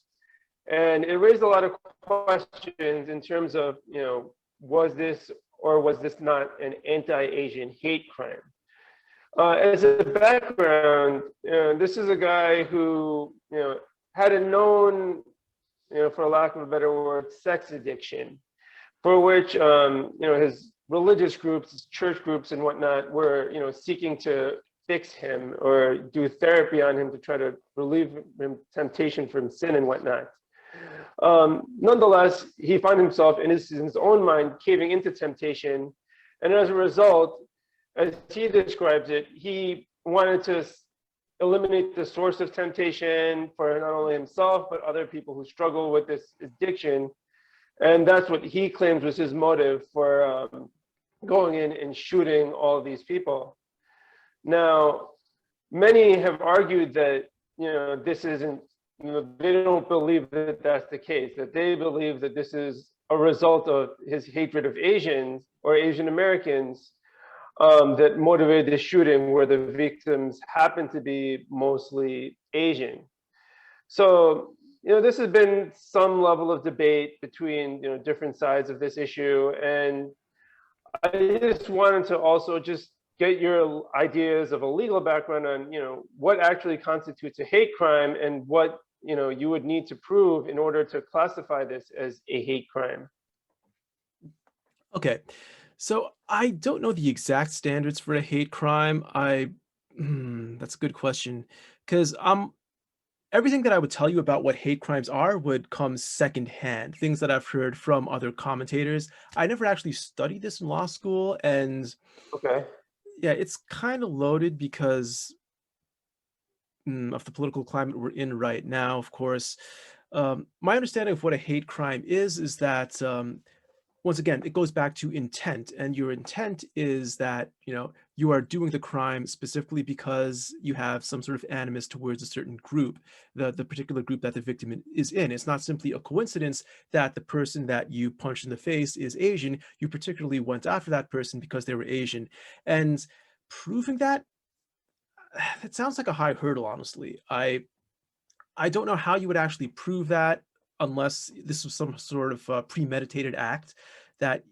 and it raised a lot of questions in terms of, was this or was this not an anti-Asian hate crime? As a background, this is a guy who, had a known, for lack of a better word, sex addiction, for which, his religious groups, church groups and whatnot were, seeking to fix him or do therapy on him to try to relieve him temptation from sin and whatnot. Nonetheless, he found himself in his own mind caving into temptation. And as a result, as he describes it, he wanted to eliminate the source of temptation for not only himself, but other people who struggle with this addiction. And that's what he claims was his motive for going in and shooting all of these people. Now, many have argued that, this isn't, they don't believe that that's the case, that they believe that this is a result of his hatred of Asians or Asian Americans that motivated the shooting, where the victims happen to be mostly Asian. So, this has been some level of debate between, different sides of this issue. And I just wanted to also just get your ideas of a legal background on, what actually constitutes a hate crime and what, you would need to prove in order to classify this as a hate crime. Okay, so I don't know the exact standards for a hate crime. That's a good question, because everything that I would tell you about what hate crimes are would come secondhand, things that I've heard from other commentators. I never actually studied this in law school, and Okay. yeah, it's kind of loaded because of the political climate we're in right now, of course. My understanding of what a hate crime is that once again, it goes back to intent, and your intent is that, you are doing the crime specifically because you have some sort of animus towards a certain group, the particular group that the victim is in. It's not simply a coincidence that the person that you punched in the face is Asian. You particularly went after that person because they were Asian. And proving that, that sounds like a high hurdle, honestly. I don't know how you would actually prove that unless this was some sort of premeditated act that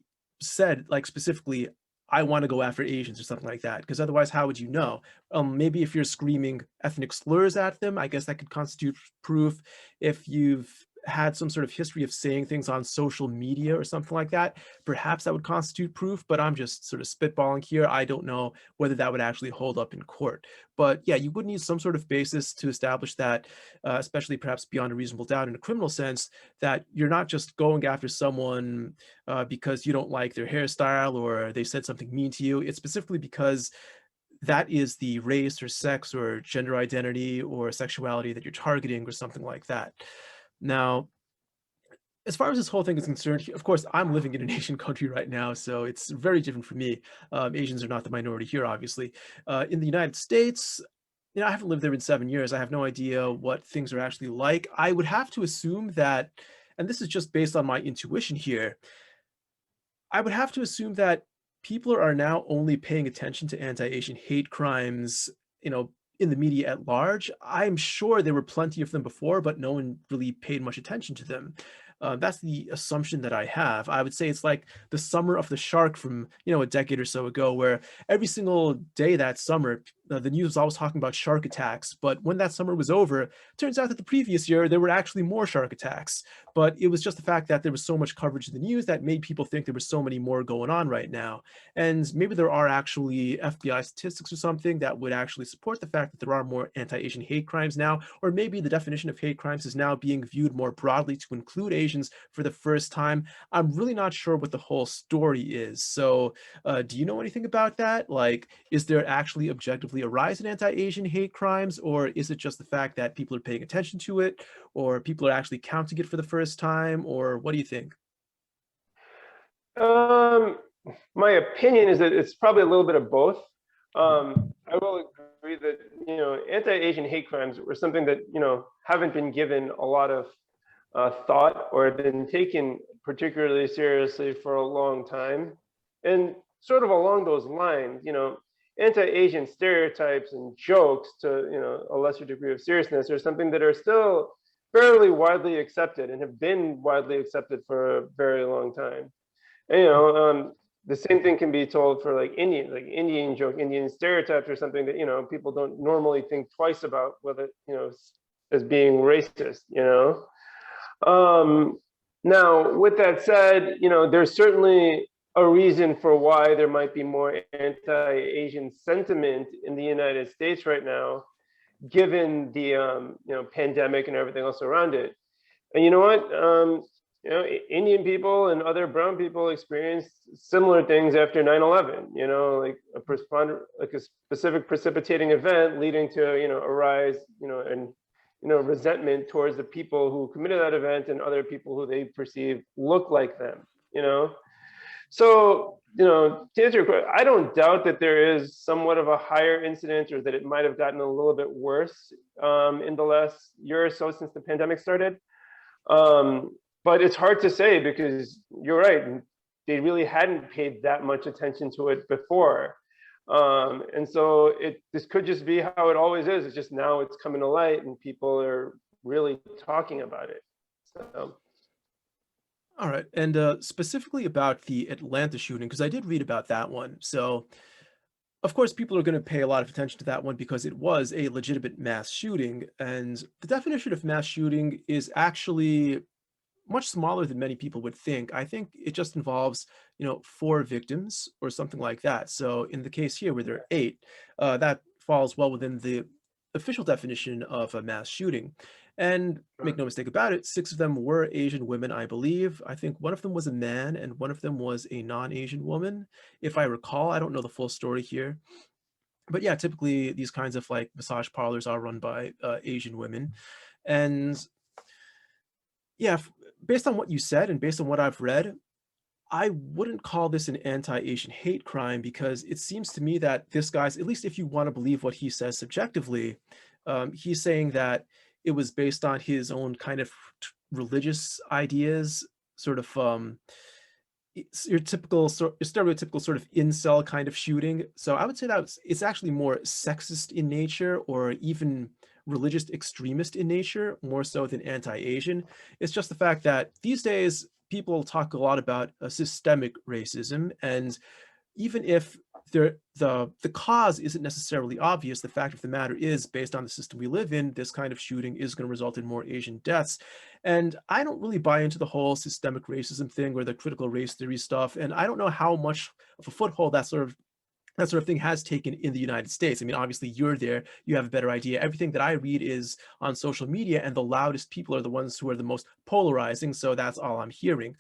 said, like, specifically, I want to go after Asians or something like that. Because otherwise, how would you know? Maybe if you're screaming ethnic slurs at them, I guess that could constitute proof. If you've had some sort of history of saying things on social media or something like that, perhaps that would constitute proof. But I'm just sort of spitballing here. I don't know whether that would actually hold up in court. But yeah, you would need some sort of basis to establish that, especially perhaps beyond a reasonable doubt in a criminal sense, that you're not just going after someone because you don't like their hairstyle or they said something mean to you. It's specifically because that is the race or sex or gender identity or sexuality that you're targeting or something like that. Now, as far as this whole thing is concerned, of course, I'm living in an Asian country right now, so it's very different for me. Asians are not the minority here, obviously. In the United States, I haven't lived there in 7 years. I have no idea what things are actually like. I would have to assume that, and this is just based on my intuition here, I would have to assume that people are now only paying attention to anti-Asian hate crimes, in the media at large. I'm sure there were plenty of them before, but no one really paid much attention to them. That's the assumption that I have. I would say it's like the summer of the shark from, a decade or so ago, where every single day that summer, the news was always talking about shark attacks. But when that summer was over, it turns out that the previous year, there were actually more shark attacks. But it was just the fact that there was so much coverage in the news that made people think there was so many more going on right now. And maybe there are actually FBI statistics or something that would actually support the fact that there are more anti-Asian hate crimes now, or maybe the definition of hate crimes is now being viewed more broadly to include Asians for the first time. I'm really not sure what the whole story is. So do you know anything about that? Like, is there actually objectively a rise in anti-Asian hate crimes, or is it just the fact that people are paying attention to it, or people are actually counting it for the first time, or what do you think? My opinion is that it's probably a little bit of both. I will agree that, anti-Asian hate crimes were something that, haven't been given a lot of thought or have been taken particularly seriously for a long time. And sort of along those lines, anti-Asian stereotypes and jokes, to, a lesser degree of seriousness, are something that are still fairly widely accepted and have been widely accepted for a very long time. And, the same thing can be told for like Indian joke, Indian stereotypes, or something that, people don't normally think twice about whether, as being racist. Now, with that said, there's certainly a reason for why there might be more anti-Asian sentiment in the United States right now, given the pandemic and everything else around it. And you know what? Indian people and other brown people experienced similar things after 9/11. Like a specific precipitating event leading to a rise, and resentment towards the people who committed that event and other people who they perceive look like them. So, to answer your question, I don't doubt that there is somewhat of a higher incidence, or that it might have gotten a little bit worse in the last year or so since the pandemic started. But it's hard to say, because you're right, they really hadn't paid that much attention to it before. And so this could just be how it always is. It's just now it's coming to light and people are really talking about it. So. All right. And specifically about the Atlanta shooting, because I did read about that one. So, of course, people are going to pay a lot of attention to that one because it was a legitimate mass shooting. And the definition of mass shooting is actually much smaller than many people would think. I think it just involves, 4 victims or something like that. So in the case here where there are 8, that falls well within the official definition of a mass shooting. And make no mistake about it, 6 of them were Asian women, I believe. I think one of them was a man and one of them was a non-Asian woman, if I recall. I don't know the full story here. But yeah, typically these kinds of like massage parlors are run by Asian women. And yeah, based on what you said and based on what I've read, I wouldn't call this an anti-Asian hate crime, because it seems to me that this guy's, at least if you want to believe what he says subjectively, he's saying that it was based on his own kind of religious ideas, sort of your typical stereotypical sort of incel kind of shooting. So I would say that it's actually more sexist in nature, or even religious extremist in nature, more so than anti-Asian. It's just the fact that these days people talk a lot about systemic racism, and even if the cause isn't necessarily obvious, the fact of the matter is, based on the system we live in, this kind of shooting is going to result in more Asian deaths. And I don't really buy into the whole systemic racism thing or the critical race theory stuff. And I don't know how much of a foothold that sort of thing has taken in the United States. I mean, obviously you're there, you have a better idea. Everything that I read is on social media, and the loudest people are the ones who are the most polarizing. So that's all I'm hearing.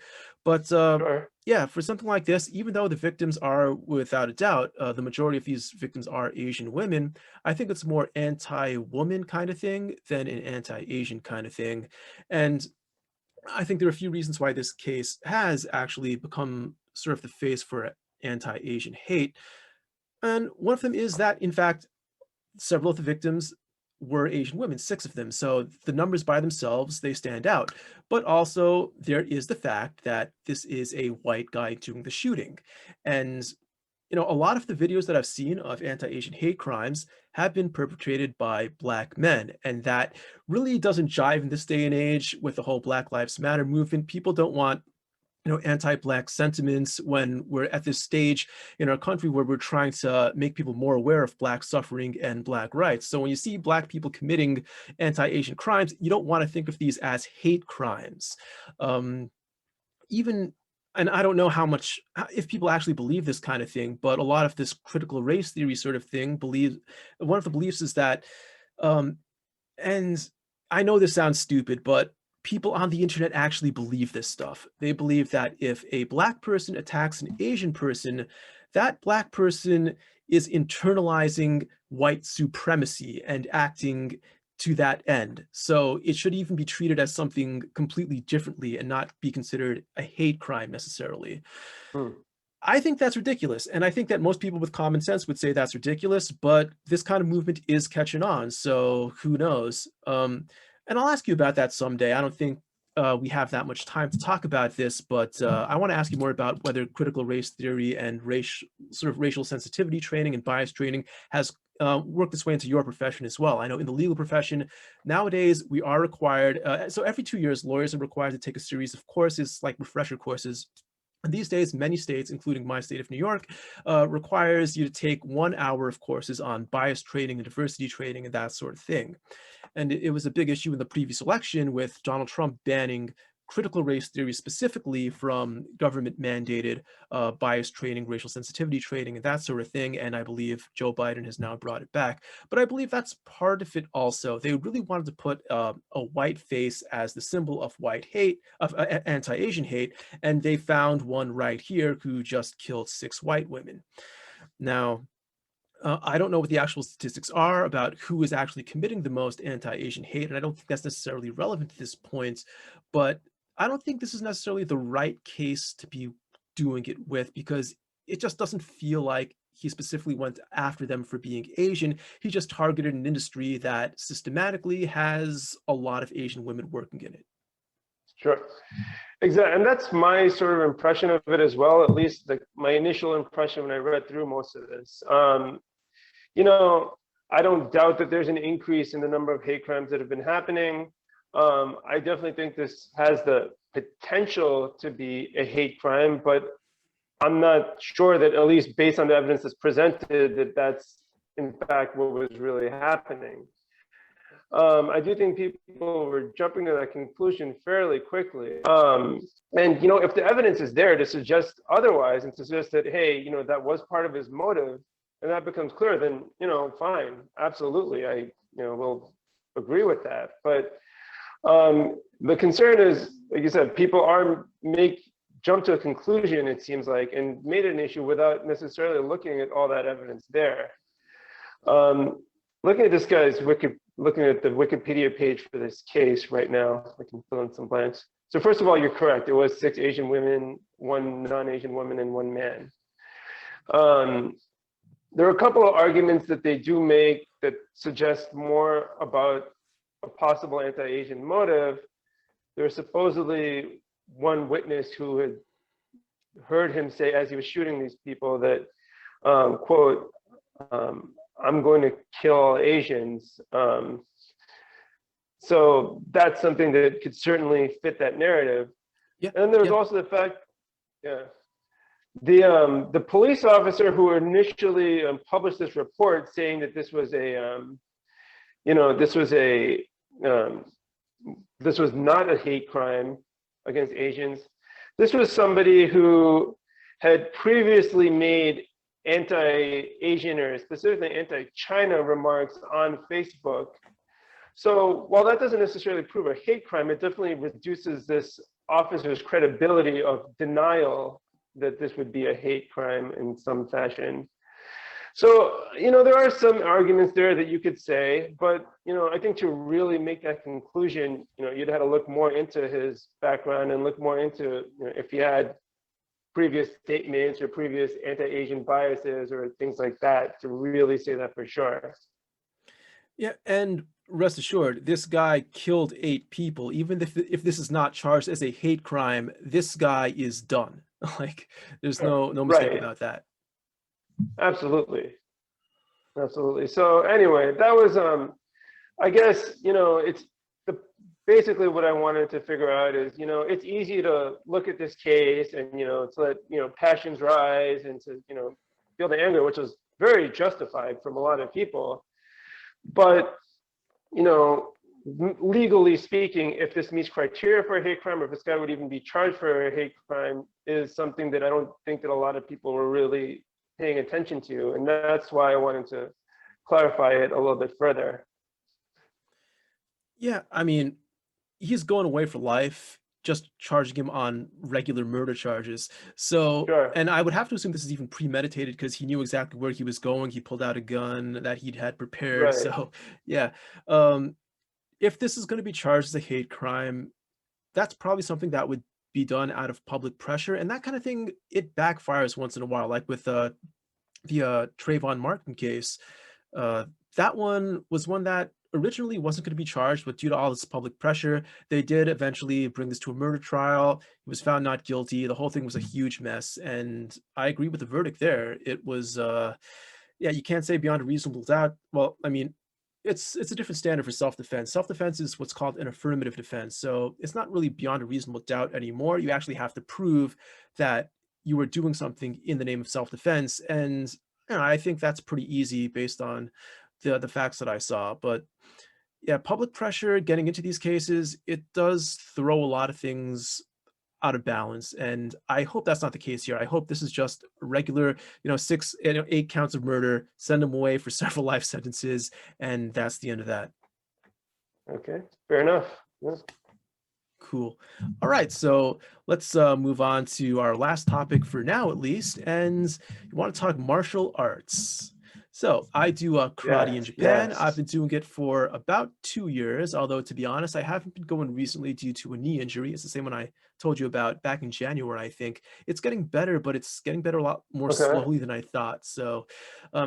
But Sure. yeah, for something like this, even though the victims are, without a doubt, the majority of these victims are Asian women, I think it's more anti-woman kind of thing than an anti-Asian kind of thing. And I think there are a few reasons why this case has actually become sort of the face for anti-Asian hate. And one of them is that, in fact, several of the victims were Asian women, 6 of them. So the numbers by themselves, they stand out. But also there is the fact that this is a white guy doing the shooting. And, a lot of the videos that I've seen of anti-Asian hate crimes have been perpetrated by Black men. And that really doesn't jive in this day and age with the whole Black Lives Matter movement. People don't want anti-Black sentiments when we're at this stage in our country where we're trying to make people more aware of Black suffering and Black rights. So when you see Black people committing anti-Asian crimes, you don't want to think of these as hate crimes. Even, and I don't know if people actually believe this kind of thing, but a lot of this critical race theory sort of thing one of the beliefs is that, and I know this sounds stupid, but people on the internet actually believe this stuff. They believe that if a Black person attacks an Asian person, that Black person is internalizing white supremacy and acting to that end. So it should even be treated as something completely differently and not be considered a hate crime necessarily. Hmm. I think that's ridiculous. And I think that most people with common sense would say that's ridiculous, but this kind of movement is catching on. So who knows? And I'll ask you about that someday. I don't think we have that much time to talk about this, but I want to ask you more about whether critical race theory and racial sensitivity training and bias training has worked its way into your profession as well. I know in the legal profession, nowadays we are required, so every 2 years, lawyers are required to take a series of courses, like refresher courses. And these days, many states, including my state of New York, requires you to take 1 hour of courses on bias training and diversity training and that sort of thing. And it was a big issue in the previous election with Donald Trump banning critical race theory specifically from government mandated bias training, racial sensitivity training, and that sort of thing. And I believe Joe Biden has now brought it back. But I believe that's part of it also. They really wanted to put a white face as the symbol of white hate, of anti-Asian hate, and they found one right here who just killed 6 white women. Now, I don't know what the actual statistics are about who is actually committing the most anti-Asian hate, and I don't think that's necessarily relevant to this point, but I don't think this is necessarily the right case to be doing it with, because it just doesn't feel like he specifically went after them for being Asian. He just targeted an industry that systematically has a lot of Asian women working in it. Sure. Exactly. And that's my sort of impression of it as well, at least my initial impression when I read through most of this. You know, I don't doubt that there's an increase in the number of hate crimes that have been happening. I definitely think this has the potential to be a hate crime, but I'm not sure that, at least based on the evidence that's presented, that that's in fact what was really happening. I do think people were jumping to that conclusion fairly quickly. And, you know, if the evidence is there to suggest otherwise and to suggest that, hey, you know, that was part of his motive, and that becomes clear, then, you know, fine, absolutely, I, you know, will agree with that. But the concern is, like you said, people are jump to a conclusion, it seems like, and made it an issue without necessarily looking at all that evidence there. Looking at this guy's looking at the Wikipedia page for this case right now, I can fill in some blanks. So first of all, you're correct. It was 6 Asian women, 1 non-Asian woman, and 1 man. There are a couple of arguments that they do make that suggest more about a possible anti-Asian motive. There's supposedly one witness who had heard him say, as he was shooting these people, that, quote, I'm going to kill all Asians. So that's something that could certainly fit that narrative. Yeah. And there's also the fact, yeah, the police officer who initially published this report saying that this was a, you know, this was not a hate crime against Asians. This was somebody who had previously made anti-Asian or specifically anti-China remarks on Facebook. So while that doesn't necessarily prove a hate crime, it definitely reduces this officer's credibility of denial that this would be a hate crime in some fashion. So, you know, there are some arguments there that you could say, but, you know, I think to really make that conclusion, you know, you'd have to look more into his background and look more into, you know, if he had previous statements or previous anti-Asian biases or things like that to really say that for sure. Yeah, and rest assured, this guy killed 8 people. Even if this is not charged as a hate crime, this guy is done. Like, there's no mistake Right. about that. Absolutely. Absolutely. So anyway, that was, I guess, you know, it's basically what I wanted to figure out is, you know, it's easy to look at this case and, you know, to let, you know, passions rise and to, you know, feel the anger, which was very justified from a lot of people. But, you know, legally speaking, if this meets criteria for a hate crime, or if this guy would even be charged for a hate crime, is something that I don't think that a lot of people were really paying attention to. And that's why I wanted to clarify it a little bit further. Yeah, I mean, he's going away for life, just charging him on regular murder charges. So, Sure. and I would have to assume this is even premeditated because he knew exactly where he was going. He pulled out a gun that he'd had prepared. Right. So, yeah. If this is going to be charged as a hate crime, that's probably something that would be done out of public pressure. And that kind of thing, it backfires once in a while, like with the Trayvon Martin case. That one was one that originally wasn't going to be charged, but due to all this public pressure, they did eventually bring this to a murder trial. He was found not guilty. The whole thing was a huge mess. And I agree with the verdict there. It was, yeah, you can't say beyond a reasonable doubt. Well, I mean, it's a different standard for self-defense. Self-defense is what's called an affirmative defense. So it's not really beyond a reasonable doubt anymore. You actually have to prove that you were doing something in the name of self-defense. And you know, I think that's pretty easy based on the facts that I saw. But yeah, public pressure getting into these cases, it does throw a lot of things out of balance. And I hope that's not the case here. I hope this is just regular, 8 counts of murder, send them away for several life sentences, and that's the end of that. Okay, fair enough. Yeah. Cool. All right, so let's move on to our last topic for now, at least. And you want to talk martial arts. So I do karate in Yes, Japan. I've yes. been doing it for about 2 years, although to be honest, I haven't been going recently due to a knee injury. It's the same one I told you about back in January, I think. It's getting better, but it's getting better a lot more Okay. slowly than I thought. So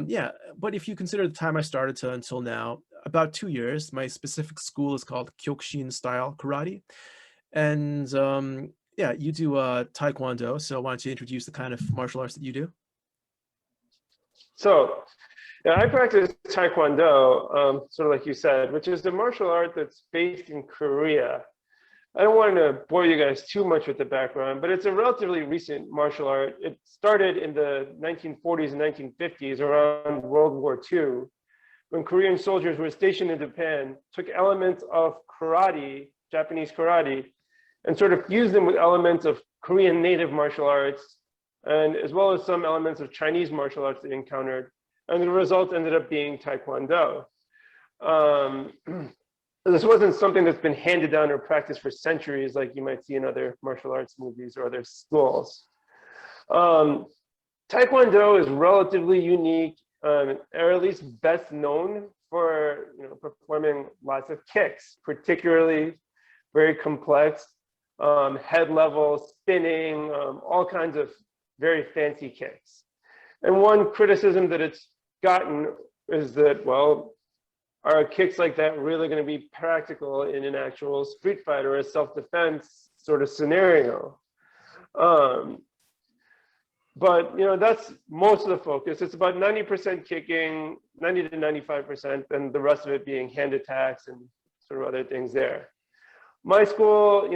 yeah, but if you consider the time I started to until now, about 2 years, my specific school is called Kyokushin style karate. And yeah, you do taekwondo. So why don't you introduce the kind of martial arts that you do? So, yeah, I practice Taekwondo, sort of like you said, which is a martial art that's based in Korea. I don't want to bore you guys too much with the background, but it's a relatively recent martial art. It started in the 1940s and 1950s around World War II, when Korean soldiers were stationed in Japan, took elements of karate, Japanese karate, and sort of fused them with elements of Korean native martial arts, and as well as some elements of Chinese martial arts they encountered. And the result ended up being Taekwondo. Um, this wasn't something that's been handed down or practiced for centuries, like you might see in other martial arts movies or other schools. Um, Taekwondo is relatively unique, or at least best known for performing lots of kicks, particularly very complex head level, spinning, all kinds of very fancy kicks. And one criticism that it's gotten is that, well, are kicks like that really going to be practical in an actual street fight or a self-defense sort of scenario? But that's most of the focus. It's about 90% kicking, 90 to 95%, and the rest of it being hand attacks and sort of other things there. My school,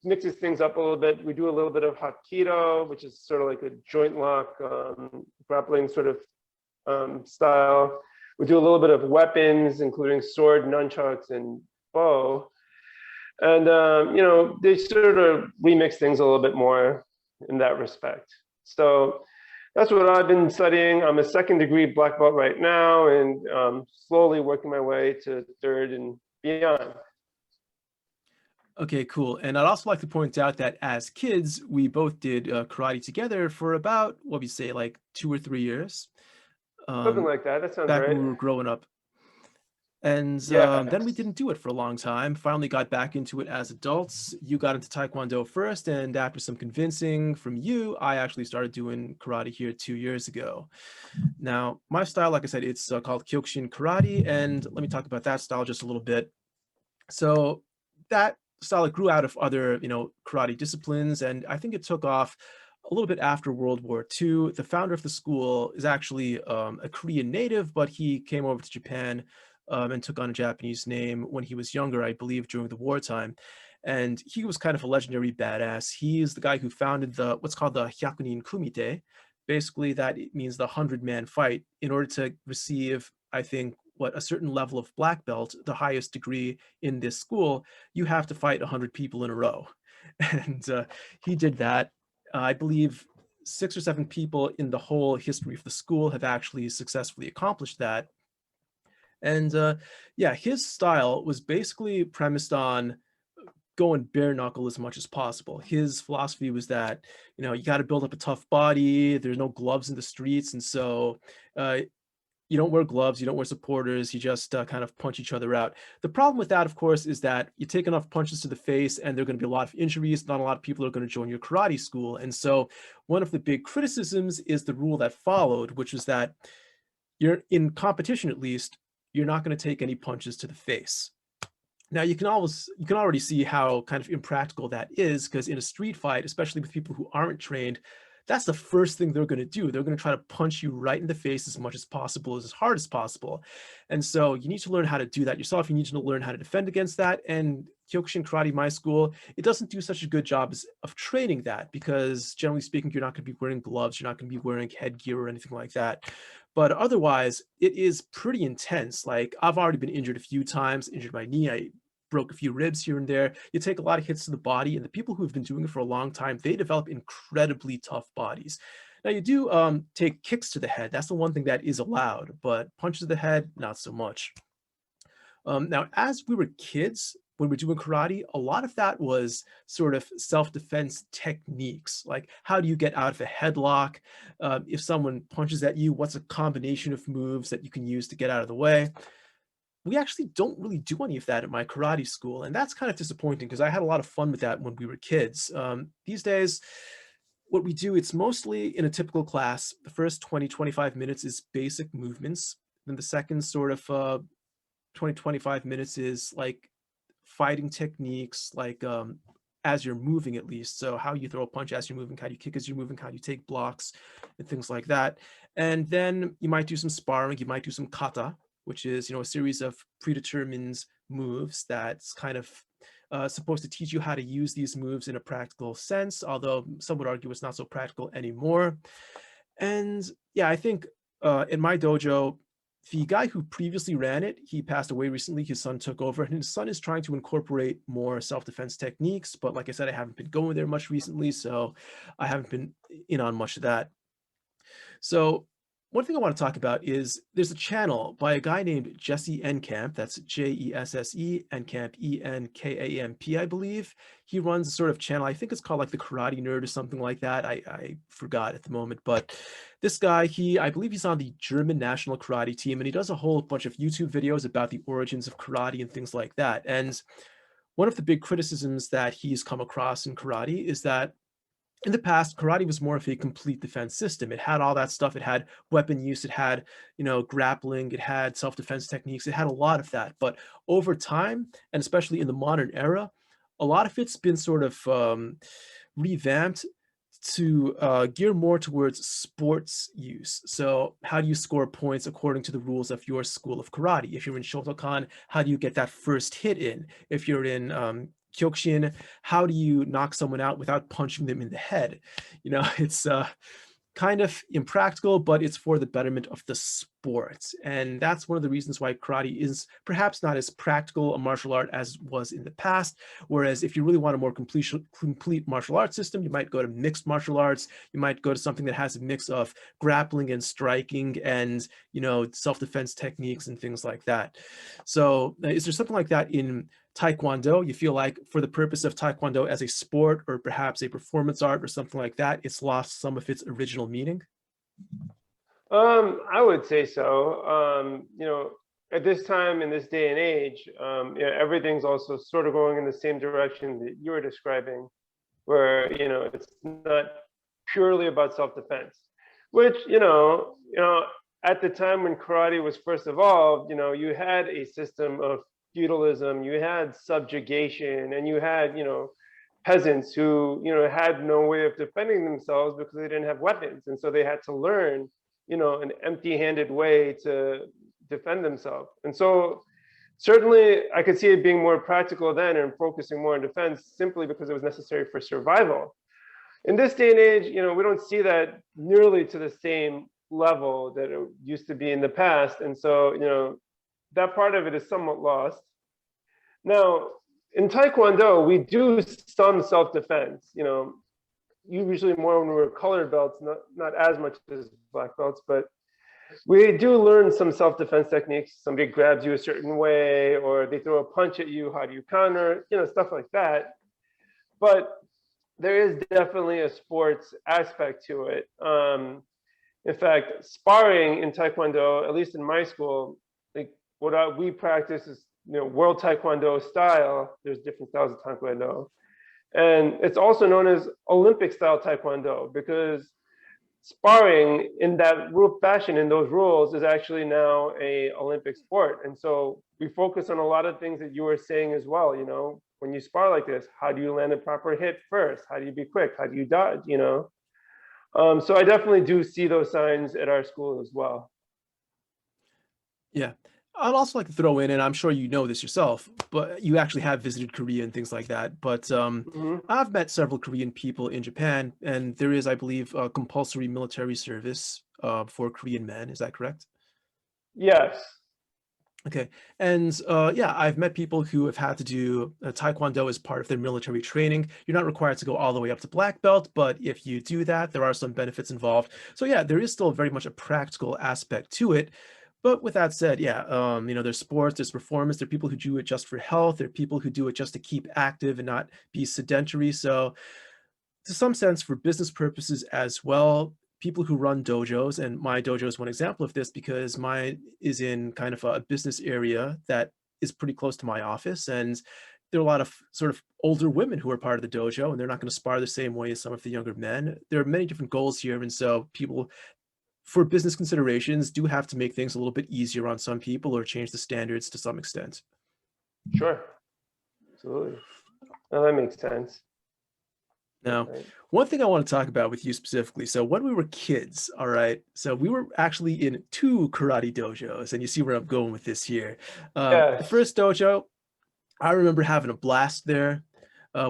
mixes things up a little bit. We do a little bit of Hapkido, which is sort of like a joint lock grappling sort of style. We do a little bit of weapons, including sword, nunchucks, and bow. And, they sort of remix things a little bit more in that respect. So that's what I've been studying. I'm a second degree black belt right now, and slowly working my way to third and beyond. Okay, cool. And I'd also like to point out that as kids, we both did karate together for about, what we say, like 2 or 3 years, Something um, like that. That sounds back when right. we were growing up. And then we Yes. didn't do it for a long time. Finally got back into it as adults. You got into Taekwondo first, and after some convincing from you, I actually started doing karate here 2 years ago. Now, my style, like I said, it's called Kyokushin Karate, and let me talk about that style just a little bit. So that style grew out of other, karate disciplines, and I think it took off a little bit after World War II. The founder of the school is actually a Korean native, but he came over to Japan and took on a Japanese name when he was younger, I believe, during the wartime. And he was kind of a legendary badass. He is the guy who founded the what's called the Hyakunin Kumite. Basically, that it means the 100-man fight. In order to receive, I think, what a certain level of black belt, the highest degree in this school, you have to fight 100 people in a row. And he did that. I believe 6 or 7 people in the whole history of the school have actually successfully accomplished that. And yeah, his style was basically premised on going bare knuckle as much as possible. His philosophy was that, you got to build up a tough body. There's no gloves in the streets. And so uh, you don't wear gloves, you don't wear supporters, you just kind of punch each other out. The problem with that, of course, is that you take enough punches to the face and there are going to be a lot of injuries. Not a lot of people are going to join your karate school. And so one of the big criticisms is the rule that followed, which is that you're in competition, at least, you're not going to take any punches to the face. Now you can already see how kind of impractical that is, because in a street fight, especially with people who aren't trained, that's the first thing they're going to do. They're going to try to punch you right in the face as much as possible, as hard as possible. And so you need to learn how to do that yourself. You need to learn how to defend against that. And Kyokushin Karate, my school, it doesn't do such a good job of training that, because generally speaking, you're not going to be wearing gloves, you're not going to be wearing headgear or anything like that. But otherwise, it is pretty intense. Like, I've already been injured a few times, injured my knee. I broke a few ribs here and there. You take a lot of hits to the body, and the people who have been doing it for a long time, they develop incredibly tough bodies. Now, you do take kicks to the head. That's the one thing that is allowed, but punches to the head, not so much. Now, as we were kids, when we were doing karate, a lot of that was sort of self-defense techniques. Like, how do you get out of a headlock? If someone punches at you, what's a combination of moves that you can use to get out of the way? We actually don't really do any of that at my karate school, and that's kind of disappointing because I had a lot of fun with that when we were kids. These days, what we do, it's mostly in a typical class. The first 20, 25 minutes is basic movements. Then the second sort of 20, 25 minutes is like fighting techniques, like as you're moving at least. So how you throw a punch as you're moving, how you kick as you're moving, how you take blocks, and things like that. And then you might do some sparring, you might do some kata, which is, a series of predetermined moves that's kind of supposed to teach you how to use these moves in a practical sense, although some would argue it's not so practical anymore. And yeah, I think in my dojo, the guy who previously ran it, he passed away recently. His son took over, and his son is trying to incorporate more self-defense techniques. But like I said, I haven't been going there much recently, so I haven't been in on much of that. So one thing I want to talk about is there's a channel by a guy named Jesse Enkamp. That's Jesse Enkamp, Enkamp, I believe. He runs a sort of channel. I think it's called like the Karate Nerd or something like that. I forgot at the moment, but this guy, I believe he's on the German national karate team, and he does a whole bunch of YouTube videos about the origins of karate and things like that. And one of the big criticisms that he's come across in karate is that in the past, karate was more of a complete defense system. It had all that stuff. It had weapon use. It had, grappling. It had self-defense techniques. It had a lot of that. But over time, and especially in the modern era, a lot of it's been sort of revamped to gear more towards sports use. So how do you score points according to the rules of your school of karate? If you're in Shotokan, how do you get that first hit in? If you're in Kyokushin, how do you knock someone out without punching them in the head? It's kind of impractical, but it's for the betterment of the sport. And that's one of the reasons why karate is perhaps not as practical a martial art as was in the past. Whereas if you really want a more complete martial arts system, you might go to mixed martial arts. You might go to something that has a mix of grappling and striking and, self-defense techniques and things like that. So is there something like that in Taekwondo? You feel like for the purpose of Taekwondo as a sport or perhaps a performance art or something like that, it's lost some of its original meaning? I would say so. At this time in this day and age, everything's also sort of going in the same direction that you were describing, where it's not purely about self-defense, which at the time when karate was first evolved, you had a system of feudalism, you had subjugation, and you had peasants who had no way of defending themselves because they didn't have weapons, and so they had to learn an empty-handed way to defend themselves. And so certainly I could see it being more practical then and focusing more on defense simply because it was necessary for survival. In this day and age, we don't see that nearly to the same level that it used to be in the past. And so, that part of it is somewhat lost. Now, in Taekwondo, we do some self-defense, usually more when we're colored belts, not as much as black belts, but we do learn some self-defense techniques. Somebody grabs you a certain way, or they throw a punch at you, how do you counter, stuff like that. But there is definitely a sports aspect to it. In fact, sparring in Taekwondo, at least in my school, like what we practice is World Taekwondo style. There's different styles of Taekwondo. And it's also known as Olympic style Taekwondo because sparring in that fashion, in those rules, is actually now a Olympic sport. And so we focus on a lot of things that you were saying as well. When you spar like this, how do you land a proper hit first? How do you be quick? How do you dodge? So I definitely do see those signs at our school as well. Yeah. I'd also like to throw in, and I'm sure you know this yourself, but you actually have visited Korea and things like that. But Hmm. I've met several Korean people in Japan, and there is, I believe, a compulsory military service for Korean men. Is that correct? Yes. Okay. And yeah, I've met people who have had to do Taekwondo as part of their military training. You're not required to go all the way up to black belt, but if you do that, there are some benefits involved. So yeah, there is still very much a practical aspect to it. But with that said, yeah, there's sports, there's performance, there are people who do it just for health, there are people who do it just to keep active and not be sedentary. So to some sense, for business purposes as well, people who run dojos, and my dojo is one example of this because mine is in kind of a business area that is pretty close to my office. And there are a lot of sort of older women who are part of the dojo, and they're not going to spar the same way as some of the younger men. There are many different goals here. And so people, for business considerations, do have to make things a little bit easier on some people or change the standards to some extent. Sure. Absolutely. No, that makes sense. Now, Right. one thing I want to talk about with you specifically. So when we were kids, all right, so we were actually in two karate dojos, and you see where I'm going with this here. The Yes. first dojo, I remember having a blast there.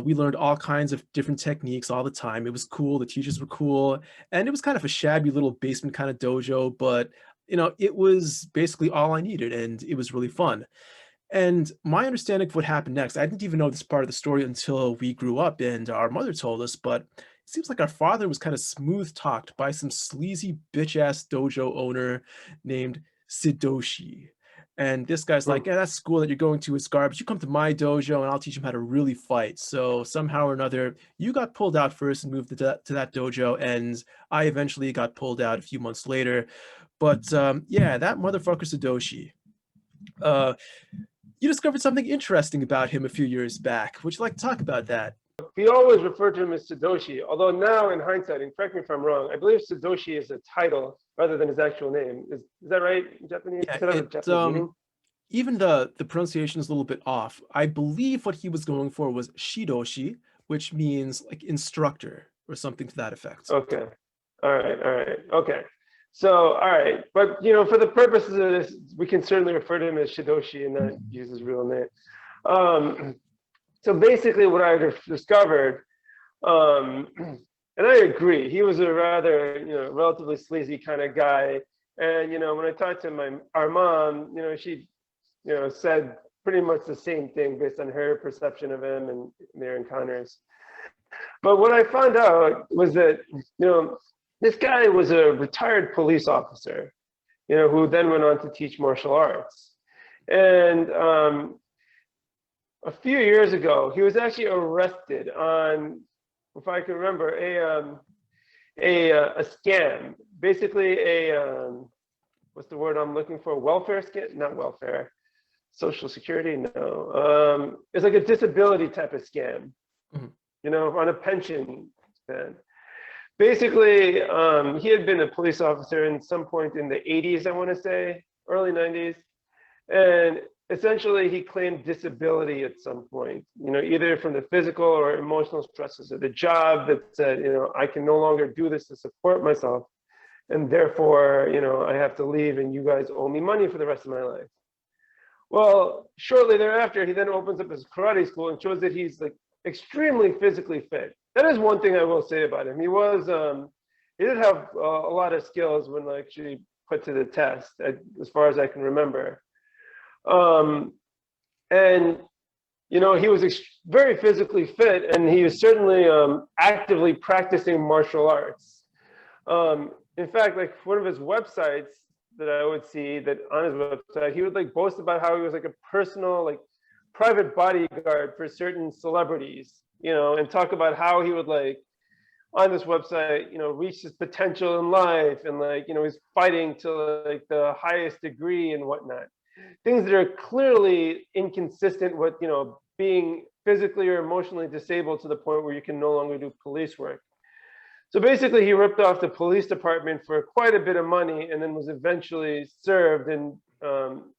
We learned all kinds of different techniques all the time. It was cool. The teachers were cool, and it was kind of a shabby little basement kind of dojo, but it was basically all I needed, and it was really fun. And my understanding of what happened next, I didn't even know this part of the story until we grew up and our mother told us, but it seems like our father was kind of smooth talked by some sleazy bitch ass dojo owner named Sidoshi. And this guy's like, Hmm. yeah, that school that you're going to is garbage. You come to my dojo and I'll teach him how to really fight. So somehow or another, you got pulled out first and moved to that dojo. And I eventually got pulled out a few months later. But yeah, that motherfucker Sidoshi. Uh, you discovered something interesting about him a few years back. Would you like to talk about that? We always refer to him as Sadoshi, although now in hindsight, and correct me if I'm wrong, I believe Sadoshi is a title rather than his actual name. Is that right in Japanese? Yeah, Does it have a Japanese meaning? even the pronunciation is a little bit off. I believe what he was going for was shidoshi, which means like instructor or something to that effect. Okay. All right. All right. Okay. So, all right. But, for the purposes of this, we can certainly refer to him as Shidoshi and not use his real name. Um, so basically what I discovered, um, and I agree, he was a rather, relatively sleazy kind of guy. And, when I talked to our mom, she, said pretty much the same thing based on her perception of him and their encounters. But what I found out was that, this guy was a retired police officer, who then went on to teach martial arts. And a few years ago, he was actually arrested on, if I can remember, a scam, basically what's the word I'm looking for? Welfare scam? Not welfare. Social security? No. It's like a disability type of scam, Mhm. on a pension plan. Basically, he had been a police officer in some point in the 80s, I want to say, early 90s. And essentially, he claimed disability at some point, either from the physical or emotional stresses of the job that said, I can no longer do this to support myself. And therefore, I have to leave and you guys owe me money for the rest of my life. Well, shortly thereafter, he then opens up his karate school and shows that he's like extremely physically fit. That is one thing I will say about him. He did have a lot of skills when actually put to the test, as far as I can remember. Um, and he was very physically fit, and he was certainly actively practicing martial arts. In fact, like one of his websites that I would see that on his website, he would like boast about how he was like a personal, like private bodyguard for certain celebrities, and talk about how he would like on this website, reach his potential in life and like, he's fighting to like the highest degree and whatnot. Things that are clearly inconsistent with, being physically or emotionally disabled to the point where you can no longer do police work. So basically, he ripped off the police department for quite a bit of money and then was eventually served and,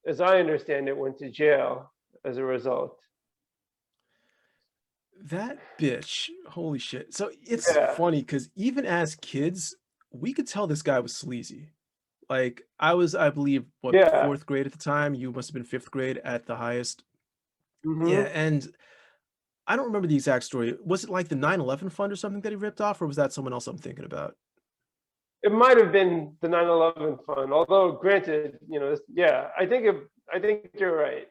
as I understand it, went to jail as a result. That bitch, holy shit. So it's Yeah, funny because even as kids, we could tell this guy was sleazy. Like I was, I believe, what, yeah. fourth grade at the time. You must have been fifth grade at the highest. Yeah, Hmm. and I don't remember the exact story. Was it like the 9/11 fund or something that he ripped off, or was that someone else I'm thinking about? It might have been the 9/11 fund, although granted, yeah, I think you're right.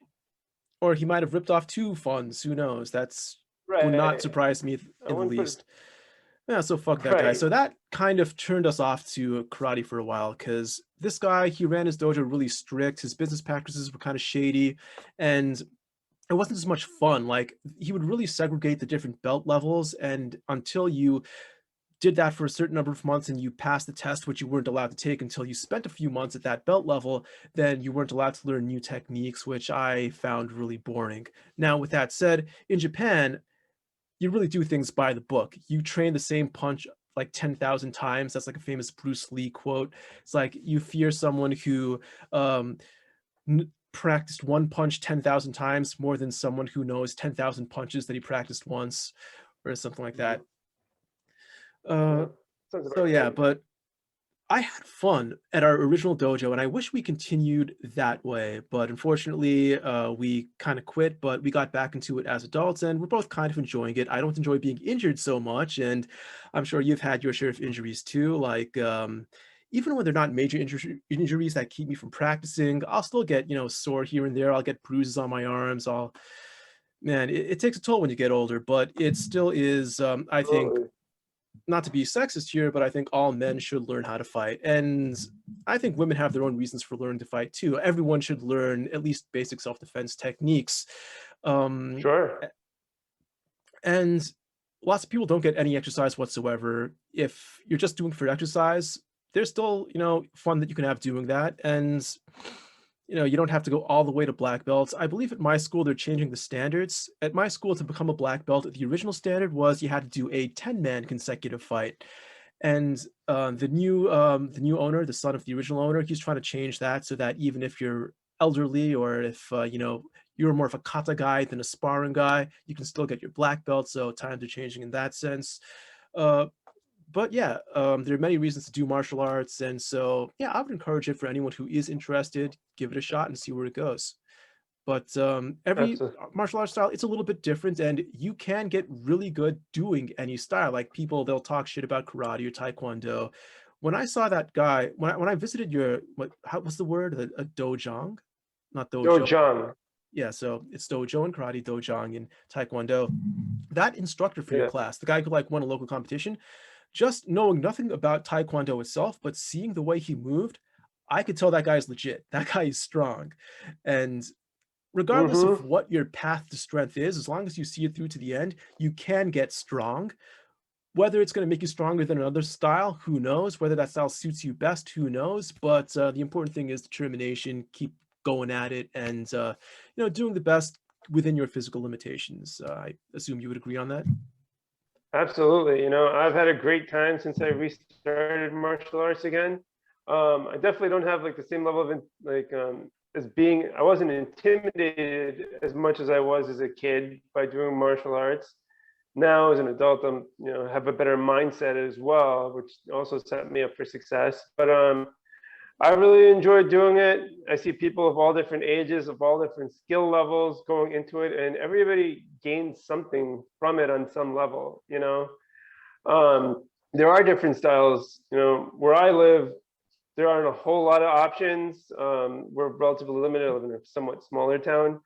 Or he might have ripped off two funds. Who knows? That's would not Right. surprise me I in the wouldn't put it least. Yeah, so fuck that guy. right. So that kind of turned us off to karate for a while because this guy, he ran his dojo really strict. His business practices were kind of shady, and it wasn't as much fun. Like he would really segregate the different belt levels, and until you did that for a certain number of months and you passed the test, which you weren't allowed to take until you spent a few months at that belt level, then you weren't allowed to learn new techniques, which I found really boring. Now, with that said, in Japan, you really do things by the book. You train the same punch like 10,000 times. That's like a famous Bruce Lee quote. It's like you fear someone who um, practiced one punch 10,000 times more than someone who knows 10,000 punches that he practiced once or something like Hmm. that. Uh, Yeah, sounds so about yeah, right. but I had fun at our original dojo, and I wish we continued that way. But unfortunately, we kind of quit. But we got back into it as adults, and we're both kind of enjoying it. I don't enjoy being injured so much, and I'm sure you've had your share of injuries too. Like even when they're not major injuries that keep me from practicing, I'll still get sore here and there. I'll get bruises on my arms. I'll man, it takes a toll when you get older, but it still is. I think Absolutely. not to be sexist here, but I think all men should learn how to fight. And I think women have their own reasons for learning to fight too. Everyone should learn at least basic self defense techniques. Um, Sure. and lots of people don't get any exercise whatsoever. If you're just doing for exercise, there's still, fun that you can have doing that. And you don't have to go all the way to black belts. I believe at my school they're changing the standards. At my school, to become a black belt, the original standard was you had to do a 10-man consecutive fight. And the new owner, the son of the original owner, he's trying to change that so that even if you're elderly or if you're more of a kata guy than a sparring guy, you can still get your black belt. So times are changing in that sense. Uh, but yeah, there are many reasons to do martial arts, and so yeah, I would encourage it for anyone who is interested. Give it a shot and see where it goes. But every Absolutely. martial arts style, it's a little bit different, and you can get really good doing any style. Like people, they'll talk shit about karate or taekwondo. When I saw that guy, when I visited your what's the word? A dojang, not Yo, dojo. John. Yeah, so it's dojo in karate, dojang in taekwondo. That instructor for your Yeah. class, the guy who like won a local competition, just knowing nothing about taekwondo itself, but seeing the way he moved, I could tell that guy's legit. That guy is strong. And regardless of Hmm. what your path to strength is, as long as you see it through to the end, you can get strong. Whether it's going to make you stronger than another style, who knows? Whether that style suits you best, who knows? But the important thing is determination, keep going at it, and doing the best within your physical limitations. I assume you would agree on that. Absolutely. I've had a great time since I restarted martial arts again. I definitely don't have like the same level of as being. I wasn't intimidated as much as I was as a kid by doing martial arts. Now, as an adult, I'm have a better mindset as well, which also set me up for success. But I really enjoy doing it. I see people of all different ages, of all different skill levels going into it, and everybody gains something from it on some level. There are different styles. Where I live, there aren't a whole lot of options. We're relatively limited. I live in a somewhat smaller town.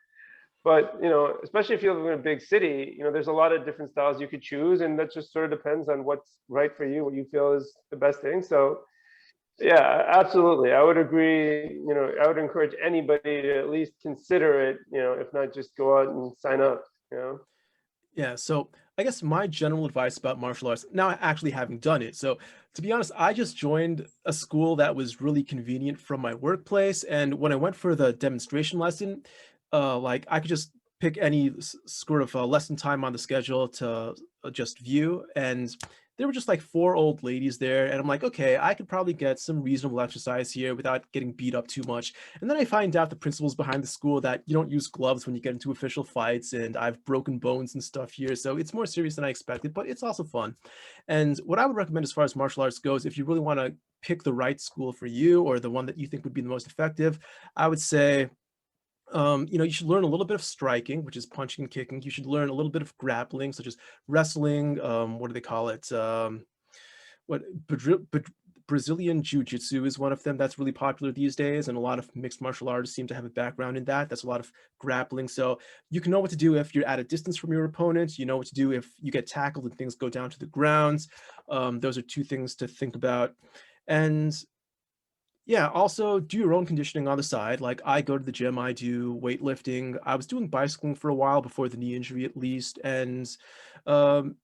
But especially if you live in a big city, there's a lot of different styles you could choose, and that just sort of depends on what's right for you, what you feel is the best thing. So yeah, absolutely. I would agree. I would encourage anybody to at least consider it, if not just go out and sign up. Yeah, so I guess my general advice about martial arts, now actually having done it. So to be honest, I just joined a school that was really convenient from my workplace. And when I went for the demonstration lesson, like I could just pick any sort of lesson time on the schedule to just view. And there were just like 4 old ladies there, and I'm like, "Okay, I could probably get some reasonable exercise here without getting beat up too much." And then I find out the principles behind the school that you don't use gloves when you get into official fights, and I've broken bones and stuff here, so it's more serious than I expected, but it's also fun. And what I would recommend as far as martial arts goes, if you really wanna pick the right school for you or the one that you think would be the most effective, I would say you should learn a little bit of striking, which is punching and kicking. You should learn a little bit of grappling, such as wrestling. What do they call it? What Brazil- Bra- Brazilian Jiu-Jitsu is one of them that's really popular these days, and a lot of mixed martial artists seem to have a background in that. That's a lot of grappling. So you can know what to do if you're at a distance from your opponent. You know what to do if you get tackled and things go down to the ground. Those are two things to think about. And yeah, also do your own conditioning on the side. Like I go to the gym, I do weightlifting. I was doing bicycling for a while before the knee injury at least. And um,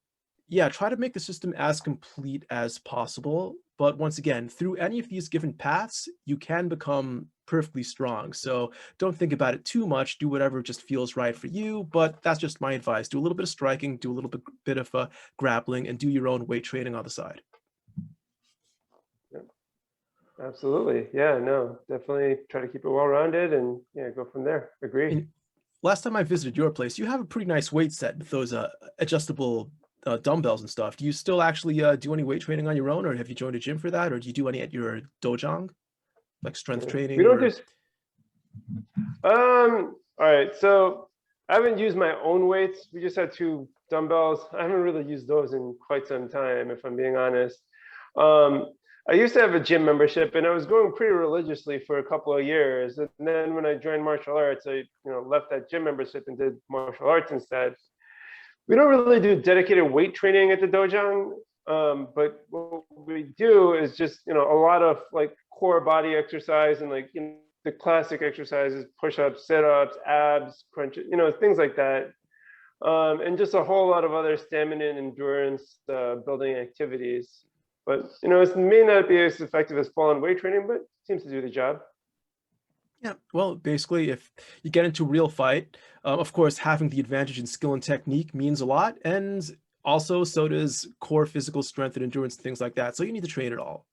yeah, try to make the system as complete as possible. But once again, through any of these given paths, you can become perfectly strong. So don't think about it too much. Do whatever just feels right for you. But that's just my advice. Do a little bit of striking, do a little bit of grappling, and do your own weight training on the side. Yeah, absolutely. Yeah, no, definitely try to keep it well-rounded and yeah, go from there. Agree. And last time I visited your place, you have a pretty nice weight set with those adjustable dumbbells and stuff. Do you still actually do any weight training on your own, or have you joined a gym for that, or do you do any at your dojang, like strength Yeah. We training? don't do. Or All right. So I haven't used my own weights. We just had two dumbbells. I haven't really used those in quite some time, if I'm being honest. Um, I used to have a gym membership, and I was going pretty religiously for a couple of years. And then when I joined martial arts, I left that gym membership and did martial arts instead. We don't really do dedicated weight training at the dojang, but what we do is just a lot of like core body exercise and like the classic exercises, push-ups, sit-ups, abs, crunch, things like that, and just a whole lot of other stamina and endurance building activities. But it may not be as effective as full-on weight training, but it seems to do the job. yeah, well, basically, if you get into a real fight, of course, having the advantage in skill and technique means a lot, and also so does core physical strength and endurance and things like that. So you need to train it all.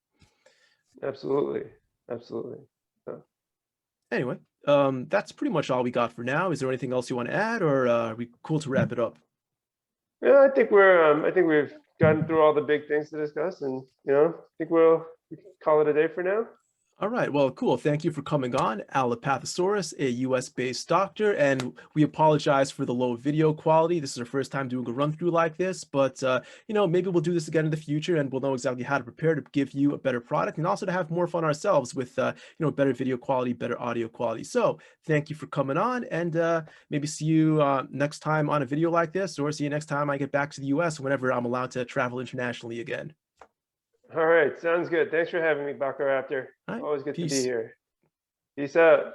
Absolutely, absolutely. So, Anyway, that's pretty much all we got for now. Is there anything else you want to add, or are we cool to wrap it up? yeah, I think we've gotten through all the big things to discuss, and I think we can call it a day for now. All right. Well, cool. Thank you for coming on, Alopathosaurus, a US-based doctor, and we apologize for the low video quality. This is our first time doing a run through like this, but maybe we'll do this again in the future, and we'll know exactly how to prepare to give you a better product, and also to have more fun ourselves with better video quality, better audio quality. So thank you for coming on, and maybe see you next time on a video like this, or see you next time I get back to the US whenever I'm allowed to travel internationally again. All right, sounds good. Thanks for having me, Baka-Raptor. All right. Always good to be Peace. here. Peace out.